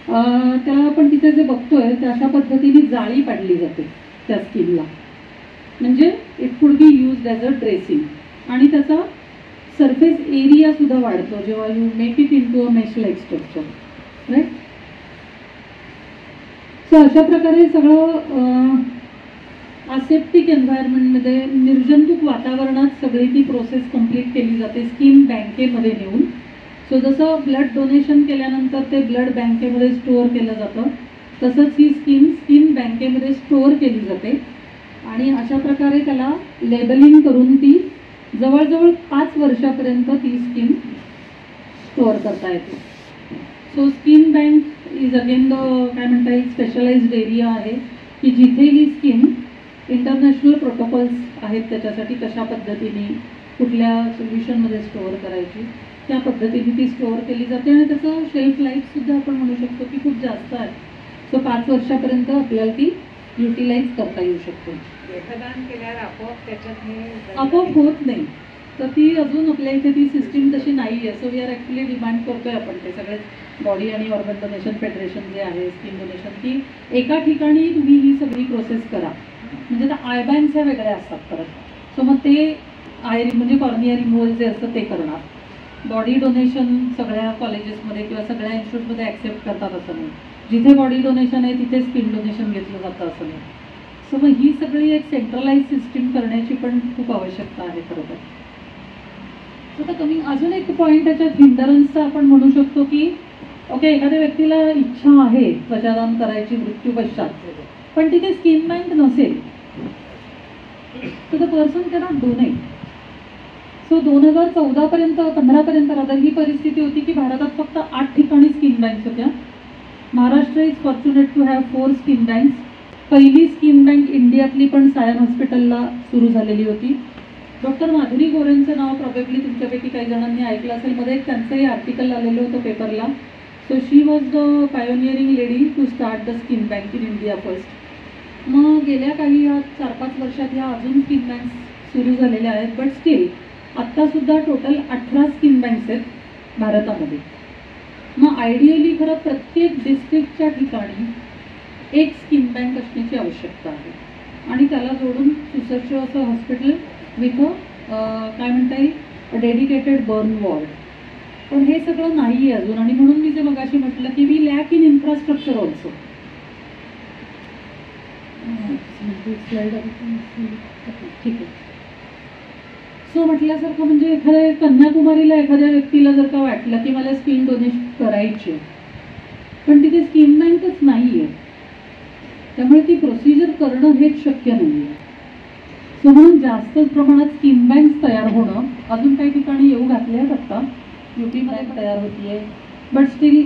त्याला आपण तिथे जे बघतोय त्या अशा पद्धतीने जाळी पाडली जाते त्या स्किनला, म्हणजे it could be used as a dressing. आणि त्याचा सरफेस एरिया सुद्धा वाढतो जेव्हा you make it in to a mesh like structure, right. So अशा प्रकारे सगळं असेप्टिक एन्व्हायरमेंटमध्ये, निर्जंतुक वातावरणात सगळी ती प्रोसेस कंप्लीट केली जाते स्किन बँकेमध्ये नेऊन. सो जसं ब्लड डोनेशन केल्यानंतर ते ब्लड बँकेमध्ये स्टोअर केलं जातं, तसंच ही स्किन बँकेमध्ये स्टोअर केली जाते. आणि अशा प्रकारे त्याला लेबलिंग करून ती जवळजवळ 5 वर्षापर्यंत ती स्किन स्टोअर करता येते. So skin bank is again the काय म्हणता येईल स्पेशलाइज्ड एरिया आहे की जिथे ही स्किन इंटरनॅशनल प्रोटोकॉल्स आहेत त्याच्यासाठी कशा पद्धतीने कुठल्या सोल्युशनमध्ये स्टोअर करायची त्या पद्धतीने ती स्टोअर केली जाते. आणि त्याचं शेल्फ लाईफसुद्धा आपण म्हणू शकतो की खूप जास्त आहे. सो 5 वर्षापर्यंत आपल्याला ती युटिलाइज करता येऊ शकते. देहदान केल्यावर आपोआप त्याच्यात हे आपोआप होत नाही, तर ती अजून आपल्या इथे ती सिस्टीम तशी नाही आहे. So we are actually demand करतोय आपण ते सगळे बॉडी आणि ऑर्गन डोनेशन फेडरेशन जे आहे स्किन डोनेशन, की एका ठिकाणी तुम्ही ही सगळी प्रोसेस करा. म्हणजे त्या आय बँक्स ह्या वेगळ्या असतात परत. सो मग ते म्हणजे कॉर्निया रिमूव्हल जे असतं ते करणार. बॉडी डोनेशन सगळ्या कॉलेजेसमध्ये किंवा सगळ्या इन्स्टिट्यूटमध्ये ॲक्सेप्ट करतात असं नाही. जिथे बॉडी डोनेशन आहे तिथे स्किन डोनेशन घेतलं जातं असं नाही. सो मग ही सगळी एक सेंट्रलाइज सिस्टीम करण्याची पण खूप आवश्यकता आहे खरं तर. आता कमी अजून एक पॉईंट त्याच्यात हिंडरन्सचा आपण म्हणू शकतो की ओके, एखाद्या व्यक्तीला इच्छा आहे त्वचादान करायची मृत्यू पश्चात, पण तिथे स्किन बँक नसेल तर the person cannot donate. So 2014पर्यंत 15पर्यंत राहता ही परिस्थिती होती की भारतात फक्त 8 ठिकाणी स्किन बँक्स होत्या. Maharashtra is fortunate to have 4 skin banks. पहिली स्किन बँक इंडियातली पण सायन हॉस्पिटलला सुरू झालेली होती. डॉक्टर माधुरी गोरेंचं नाव प्रॉबेबली तुमच्यापैकी काही जणांनी ऐकलं असेल. मध्ये एक त्यांचंही आर्टिकल आलेलं होतं पेपरला. So she was the pioneering lady to start the skin bank in India first. मग गेल्या काही 4-5 वर्षात ह्या अजून स्किन बँक्स सुरू झालेल्या आहेत. बट स्टील आत्तासुद्धा टोटल 18 स्किन बँक्स आहेत भारतामध्ये. मग आयडियली खरं प्रत्येक डिस्ट्रिक्टच्या ठिकाणी एक स्किन बँक असण्याची आवश्यकता आहे आणि त्याला जोडून सुसज्ज असं हॉस्पिटल विथ काय म्हणता येईल डेडिकेटेड बर्न वॉर्ड. पण हे सगळं नाही आहे अजून. आणि म्हणून मी जे मगाशी म्हटलं की we lack in infrastructure also. ठीक आहे. सो म्हटल्यासारखं म्हणजे एखाद्या कन्याकुमारीला एखाद्या व्यक्तीला जर का वाटलं की मला स्किन डोनेट करायची पण तिथे स्किन बँकच नाही आहे, त्यामुळे ती प्रोसिजर करणं हे हेच शक्य नाही आहे. सो म्हणून जास्त प्रमाणात स्किन बँक्स तयार होणं, अजून काही ठिकाणी येऊ घातले आहेत आता, यूपीमध्ये तयार होतीये, बट स्टील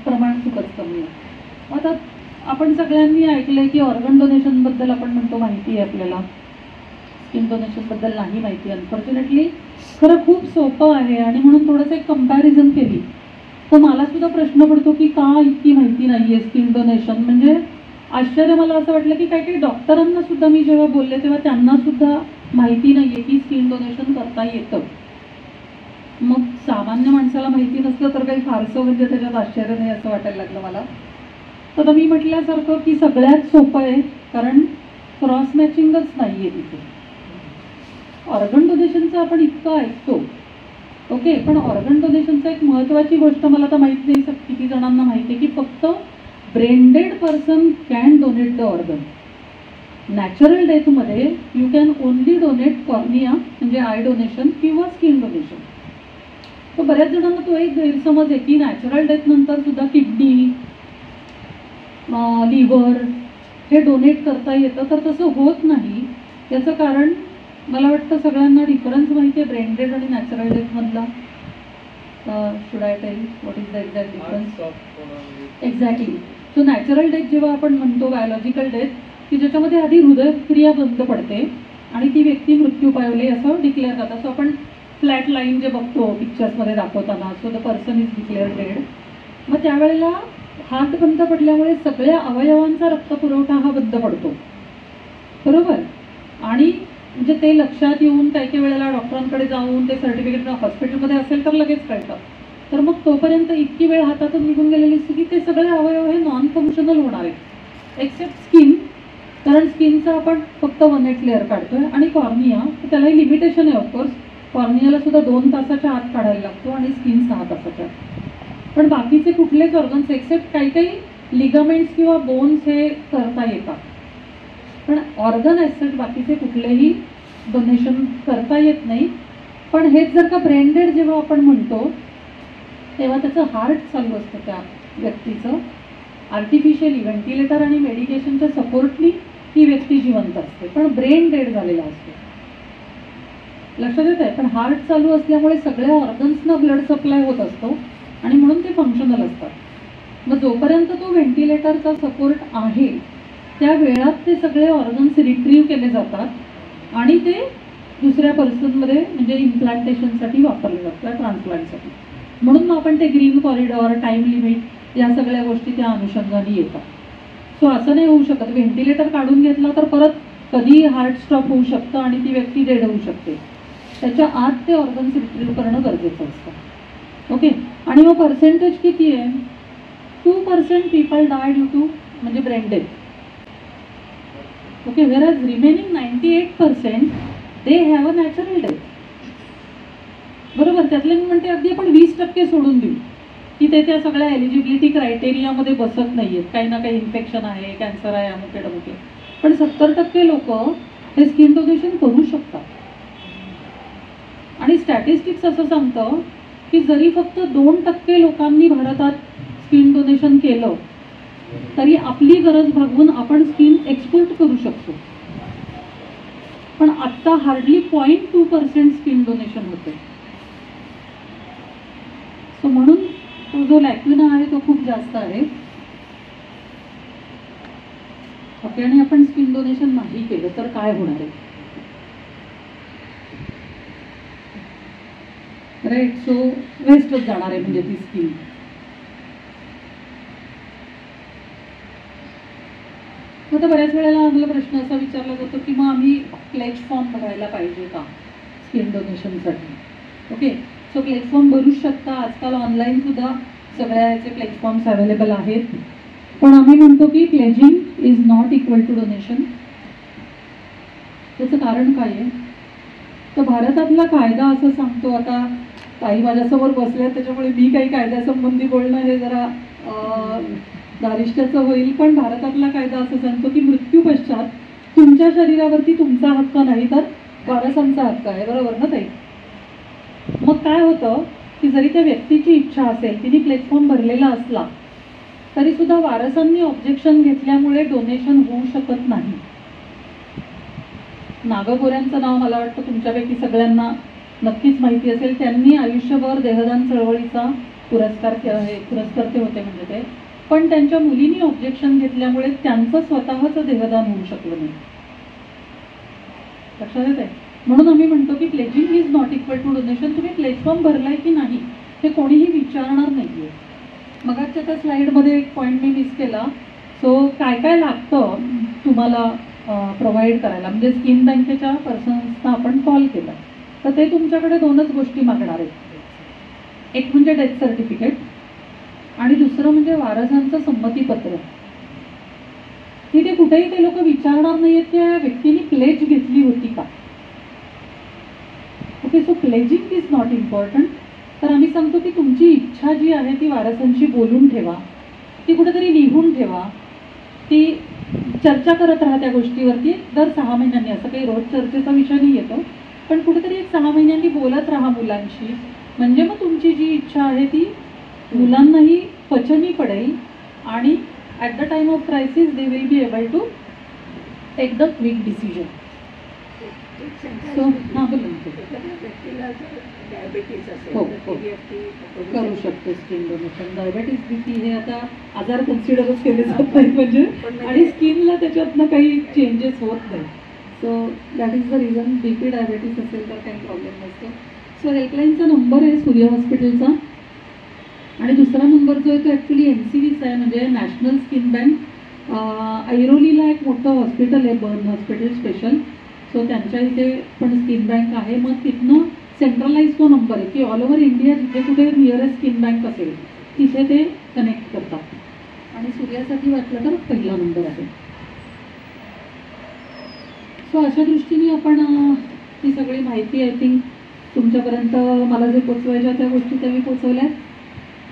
प्रमाण खूपच कमी आहे. आता आपण सगळ्यांनी ऐकलंय की ऑर्गन डोनेशनबद्दल आपण म्हणतो माहिती आहे आपल्याला, स्किन डोनेशनबद्दल नाही माहिती. अनफॉर्च्युनेटली खरं खूप सोपं आहे आणि म्हणून थोडंसं एक कंपॅरिझन केली तर मला सुद्धा प्रश्न पडतो की का इतकी माहिती नाही आहे स्किन डोनेशन. म्हणजे आश्चर्य मला असं वाटलं की काही काही डॉक्टरांना सुद्धा मी जेव्हा बोलले तेव्हा त्यांना सुद्धा माहिती नाही आहे की स्किन डोनेशन करता येतं. मग सामान्य माणसाला माहिती नसलं तर काही फारसं म्हणजे त्याच्यात आश्चर्य नाही असं वाटायला लागलं मला. तर मी म्हटल्यासारखं की सगळ्यात सोपं आहे, कारण क्रॉस मॅचिंगच नाही आहे तिथे. ऑर्गन डोनेशनचं आपण इतकं ऐकतो, ओके, पण ऑर्गन डोनेशनचं एक महत्त्वाची गोष्ट मला तर माहीत नाही किती जणांना माहिती आहे की फक्त brain dead person can donate the organ. Natural डेथमध्ये you can only donate cornea म्हणजे आय डोनेशन किंवा स्किन डोनेशन. तर बऱ्याच जणांना तो एक गैरसमज आहे की नॅचरल डेथ नंतर सुद्धा किडनी, लिव्हर हे डोनेट करता येतं, तर तसं होत नाही. याचं कारण मला वाटतं सगळ्यांना डिफरन्स माहिती आहे ब्रेन डेड आणि नॅचरल डेथमधला. Should I tell what is the exact difference? Exactly. So natural death जेव्हा आपण म्हणतो, बायोलॉजिकल डेथ, की ज्याच्यामध्ये आधी हृदयक्रिया बंद पडते आणि ती व्यक्ती मृत्यू पावली असं डिक्लेअर करतात. सो आपण फ्लॅट लाईन जे बघतो पिक्चर्समध्ये दाखवताना, so the person is declare dead. मग त्यावेळेला हात बंद पडल्यामुळे सगळ्या अवयवांचा रक्तपुरवठा हा बंद पडतो, बरोबर. आणि म्हणजे ते लक्षात येऊन काही वेळेला डॉक्टरांकडे जाऊन ते सर्टिफिकेट हॉस्पिटलमध्ये असेल तर लगेच कळतं. तर मग तोपर्यंत इतकी वेळ हातातून निघून गेलेली असते की ते सगळे अवयव हे नॉन फंक्शनल होणार आहेत, एक्सेप्ट स्किन. कारण स्किनचा आपण फक्त 1/8 लेअर काढतोय आणि कॉर्निया त्यालाही लिमिटेशन आहे ऑफकोर्स. कॉर्नियाला सुद्धा 2 तासाच्या आत काढायला लागतो आणि स्किन 6 तासाच्या. पण बाकीचे कुठलेच ऑर्गन्स एक्सेप्ट काही काही लिगामेंट्स किंवा बोन्स हे करता येतात, पण ऑर्गन ॲसेट बाकीचे कुठलेही डोनेशन करता येत नाही. पण हेच जर का ब्रेन डेड जेव्हा आपण म्हणतो तेव्हा त्याचं हार्ट चालू असतं त्या व्यक्तीचं, आर्टिफिशियली व्हेंटिलेटर आणि मेडिकेशनच्या सपोर्टनी ही व्यक्ती जिवंत असते, पण ब्रेन डेड झालेला असतो. लक्षात येत आहे? पण हार्ट चालू असल्यामुळे सगळ्या ऑर्गन्सना ब्लड सप्लाय होत असतो आणि म्हणून ते फंक्शनल असतात. मग जोपर्यंत तो व्हेंटिलेटरचा सपोर्ट आहे त्या वेळात ते सगळे ऑर्गन्स रिट्रीव्ह केले जातात आणि ते दुसऱ्या पर्सनमध्ये म्हणजे इम्प्लांटेशनसाठी वापरले जातात, ट्रान्सप्लांटसाठी. म्हणून मग आपण ते ग्रीन कॉरिडॉर, टाईम लिमिट या सगळ्या गोष्टी त्या अनुषंगाने येतात. सो असं नाही होऊ शकत व्हेंटिलेटर काढून घेतला तर परत कधी हार्ट स्टॉप होऊ शकतं आणि ती व्यक्ती डेड होऊ शकते. त्याच्या आत ते ऑर्गन्स रिट्रीव्ह करणं गरजेचं असतं, ओके. आणि मग पर्सेंटेज किती आहे? 2% पीपल डाय ड्यू टू म्हणजे brain death, okay. Whereas remaining 98% they have a natural death, बरोबर. त्यातले मी म्हणते अगदी आपण 20% सोडून देऊ की ते त्या सगळ्या एलिजिबिलिटी क्रायटेरियामध्ये बसत नाही आहेत, काही ना काही इन्फेक्शन आहे, कॅन्सर आहे, अमुके डमुके. पण 70% लोक हे स्किन डोनेशन करू शकतात. आणि स्टॅटिस्टिक्स असं सांगतं की जरी फक्त 2% लोकांनी भारतात स्किन डोनेशन केलं तरी आपली गरज भागवून आपण स्किन एक्सपोर्ट करू शकतो. पण आत्ता हार्डली 0.2% स्किन डोनेशन होते. सो म्हणून तो जो लॅक्युना आहे तो खूप जास्त आहे, ओके. आणि आपण स्किन डोनेशन नाही केलं तर काय होणार आहे, राईट. सो वेस्टच जाणार आहे म्हणजे ती स्किन. आता बऱ्याच वेळेला आम्हाला प्रश्न असा विचारला जातो की मग आम्ही प्लेज फॉर्म भरायला पाहिजे का स्किन डोनेशनसाठी, ओके. सो प्लेज फॉर्म भरूच शकता. आजकाल ऑनलाईन सुद्धा सगळ्या याचे प्लेज फॉर्म्स अवेलेबल आहेत. पण आम्ही म्हणतो की pledging is not equal to donation. त्याचं कारण काय आहे? तर भारतातला कायदा असं सांगतो, आता काही माझ्यासमोर बसल्या त्याच्यामुळे मी काही कायद्यासंबंधी बोलणं हे जरा दारिष्ट्याचं होईल, पण भारतातला कायदा असं सांगतो की मृत्यू पश्चात तुमच्या शरीरावरती तुमचा हक्क नाही तर वारसांचा हक्क आहे, बरोबर ना ताई? मग काय होतं की जरी त्या व्यक्तीची इच्छा असेल, तिने प्लेटफॉर्म भरलेला असला तरी सुद्धा वारसांनी ऑब्जेक्शन घेतल्यामुळे डोनेशन होऊ शकत नाही. नागपुऱ्यांचं नाव मला वाटतं तुमच्यापैकी सगळ्यांना नक्कीच माहिती असेल. त्यांनी आयुष्यभर देहदान चळवळीचा पुरस्कर्ते होते म्हणजे ते, पण त्यांच्या मुलींनी ऑब्जेक्शन घेतल्यामुळे त्यांचं स्वतःचं देहदान होऊ शकलं नाही. लक्षात येत आहे? म्हणून आम्ही म्हणतो की pledging is not equal to donation. तुम्ही प्लेज फॉर्म भरलाय की नाही हे कोणीही विचारणार नाहीये. मगाच्या त्या स्लाइडमध्ये एक पॉईंट मी मिस केला. सो काय काय लागतं तुम्हाला प्रोव्हाइड करायला, म्हणजे स्किन बँकेच्या पर्सन्सना आपण कॉल केला तर ते तुमच्याकडे 2च गोष्टी मागणार आहेत. एक म्हणजे डेथ सर्टिफिकेट आणि दुसरं म्हणजे वारसांचं संमतीपत्र. तिथे कुठेही ते लोक विचारणार नाहीयेत की या व्यक्तीने प्लेज घेतली होती का. Okay, so pledging is not important. तर आम्ही सांगतो की तुमची इच्छा जी आहे ती वारसांशी बोलून ठेवा, ती कुठेतरी लिहून ठेवा, ती चर्चा करत राहा त्या गोष्टीवरती दर 6 महिन्यांनी. असं काही रोज चर्चेचा विषय नाही येतो, पण कुठेतरी एक 6 महिन्यांनी बोलत राहा मुलांशी. म्हणजे मग तुमची जी इच्छा आहे ती मुलांनाही पचनी पडेल आणि at the time of crisis they will be able to take the quick decision. So हां बोला. हो हो करू शकतो स्किन डोनेशन. डायबेटीस बीपी हे आता आजार कन्सिडरच केले जात नाहीत म्हणजे, आणि स्किनला त्याच्यातनं काही चेंजेस होत नाही. So that is the reason. BP diabetes असेल तर काही प्रॉब्लेम नसतो. सो हेल्पलाईनचा नंबर आहे सूर्य हॉस्पिटलचा, आणि दुसरा नंबर जो आहे तो ॲक्च्युली NCVचा आहे, म्हणजे नॅशनल स्किन बँक. ऐरोलीला एक मोठं हॉस्पिटल आहे, बर्न हॉस्पिटल स्पेशल. सो त्यांच्या इथे पण स्किन बँक आहे. मग तिथनं सेंट्रलाइज तो नंबर आहे की ऑल ओव्हर इंडिया जिथे कुठे नियरेस्ट स्किन बँक असेल तिथे ते कनेक्ट करतात. आणि सूर्यासाठी वाटलं तर पहिला नंबर आहे. सो अशा दृष्टीने आपण ही सगळी माहिती आय थिंक तुमच्यापर्यंत मला जे पोचवायच्या त्या गोष्टी त्या मी पोचवल्या.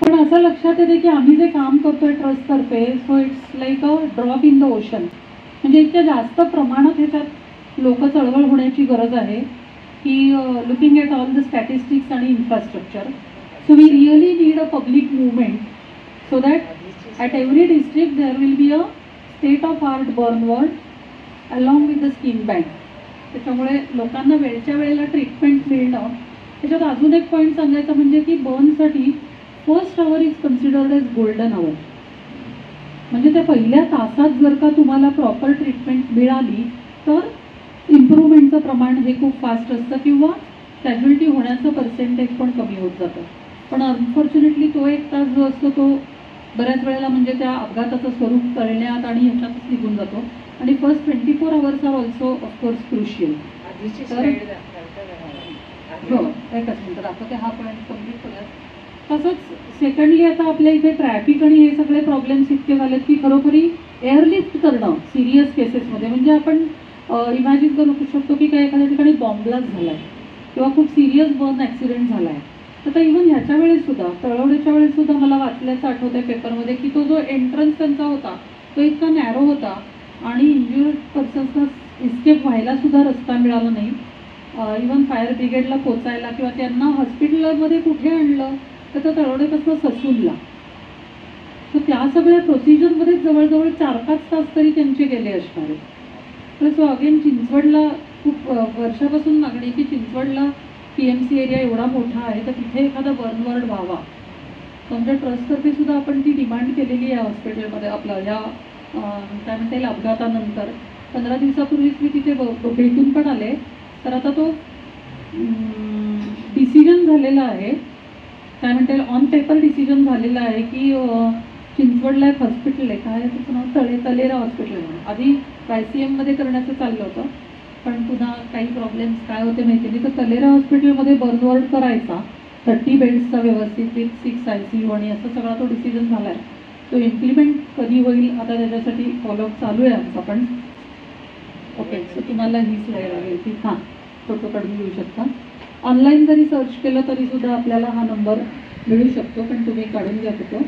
पण असं लक्षात येते की आम्ही जे काम करतोय ट्रस्टतर्फे, so it's like a drop in the ocean. म्हणजे इतक्या जास्त प्रमाणात ह्याच्यात लोक चळवळ होण्याची गरज आहे की looking at all the statistics आणि infrastructure. So we really need a public movement so that at every district there will be a state of art burn ward along with the skin bank. त्याच्यामुळे लोकांना वेळच्या वेळेला ट्रीटमेंट मिळणं. त्याच्यात अजून एक पॉईंट सांगायचा म्हणजे की बर्नसाठी first hour is considered as golden hour. म्हणजे त्या पहिल्या तासात जर का तुम्हाला प्रॉपर ट्रीटमेंट मिळाली तर इम्प्रूव्हमेंटचं प्रमाण हे खूप फास्ट असतं किंवा कॅज्युअल्टी होण्याचं पर्सेंटेज पण कमी होत जातं. पण अनफॉर्च्युनेटली तो 1 तास जो असतो तो बऱ्याच वेळेला म्हणजे त्या अपघाताचं स्वरूप कळण्यात आणि ह्याच्यातच निघून जातो. आणि first 24 hours are also of course crucial. हो एकच मिनटं दाखवते, हा पॉईंट कम्प्लीट करूया. तसंच सेकंडली आता आपल्या इथे ट्रॅफिक आणि हे सगळे प्रॉब्लेम्स इतके झालेत की खरोखरी एअरलिफ्ट करणं सिरियस केसेसमध्ये, म्हणजे आपण इमॅजिन करू शकतो की काही एखाद्या ठिकाणी बॉम्ब ब्लास्ट झाला आहे किंवा खूप सिरियस बर्न ॲक्सिडेंट झाला आहे. तर इव्हन ह्याच्या वेळेससुद्धा तळवडीच्या वेळेससुद्धा मला वाचल्याचं आठवतं आहे पेपरमध्ये की तो जो एंट्रन्स त्यांचा होता तो इतका नॅरो होता आणि इंज्युर्ड पर्सन्सना इस्केप व्हायलासुद्धा रस्ता मिळाला नाही. इव्हन फायर ब्रिगेडला पोचायला किंवा त्यांना हॉस्पिटलमध्ये कुठे आणलं तर तो तळवडेपासून ससूनला. सो त्या सगळ्या प्रोसिजरमध्ये जवळजवळ 4-5 तास तरी त्यांचे गेले असणार आहेत. तर सो अगेन चिंचवडला खूप वर्षापासून मागणी की चिंचवडला PMC एरिया एवढा मोठा आहे तर तिथे एखादा बर्न वॉर्ड व्हावा. आमच्या ट्रस्टतर्फे सुद्धा आपण ती डिमांड केलेली आहे हॉस्पिटलमध्ये. आपलं या काय म्हणता येईल अपघातानंतर 15 दिवसापूर्वीच मी तिथे भेटून पण आले. तर आता तो डिसिजन झालेला आहे, काय म्हणता येईल ऑन पेपर डिसिजन झालेला आहे की चिंचवडला एक हॉस्पिटल आहे, काय त्याचं नाव तलेरा हॉस्पिटल आहे. आधी YCMमध्ये करण्याचं चाललं होतं पण पुन्हा काही प्रॉब्लेम्स काय होते माहिती नाही. तर तलेरा हॉस्पिटलमध्ये बर्न वॉर्ड करायचा 30 बेड्सचा व्यवस्थित विथ 6 ICU आणि असं सगळा तो डिसिजन झाला आहे. तो इम्प्लिमेंट कधी होईल आता त्याच्यासाठी फॉलोअप चालू आहे आमचा पण. ओके, सो तुम्हाला ही स्लाईड आहे ती हां फोटो काढून घेऊ शकता. ऑनलाईन जरी सर्च केलं तरी सुद्धा आपल्याला हा नंबर मिळू शकतो, पण तुम्ही काढून घ्या फोटो.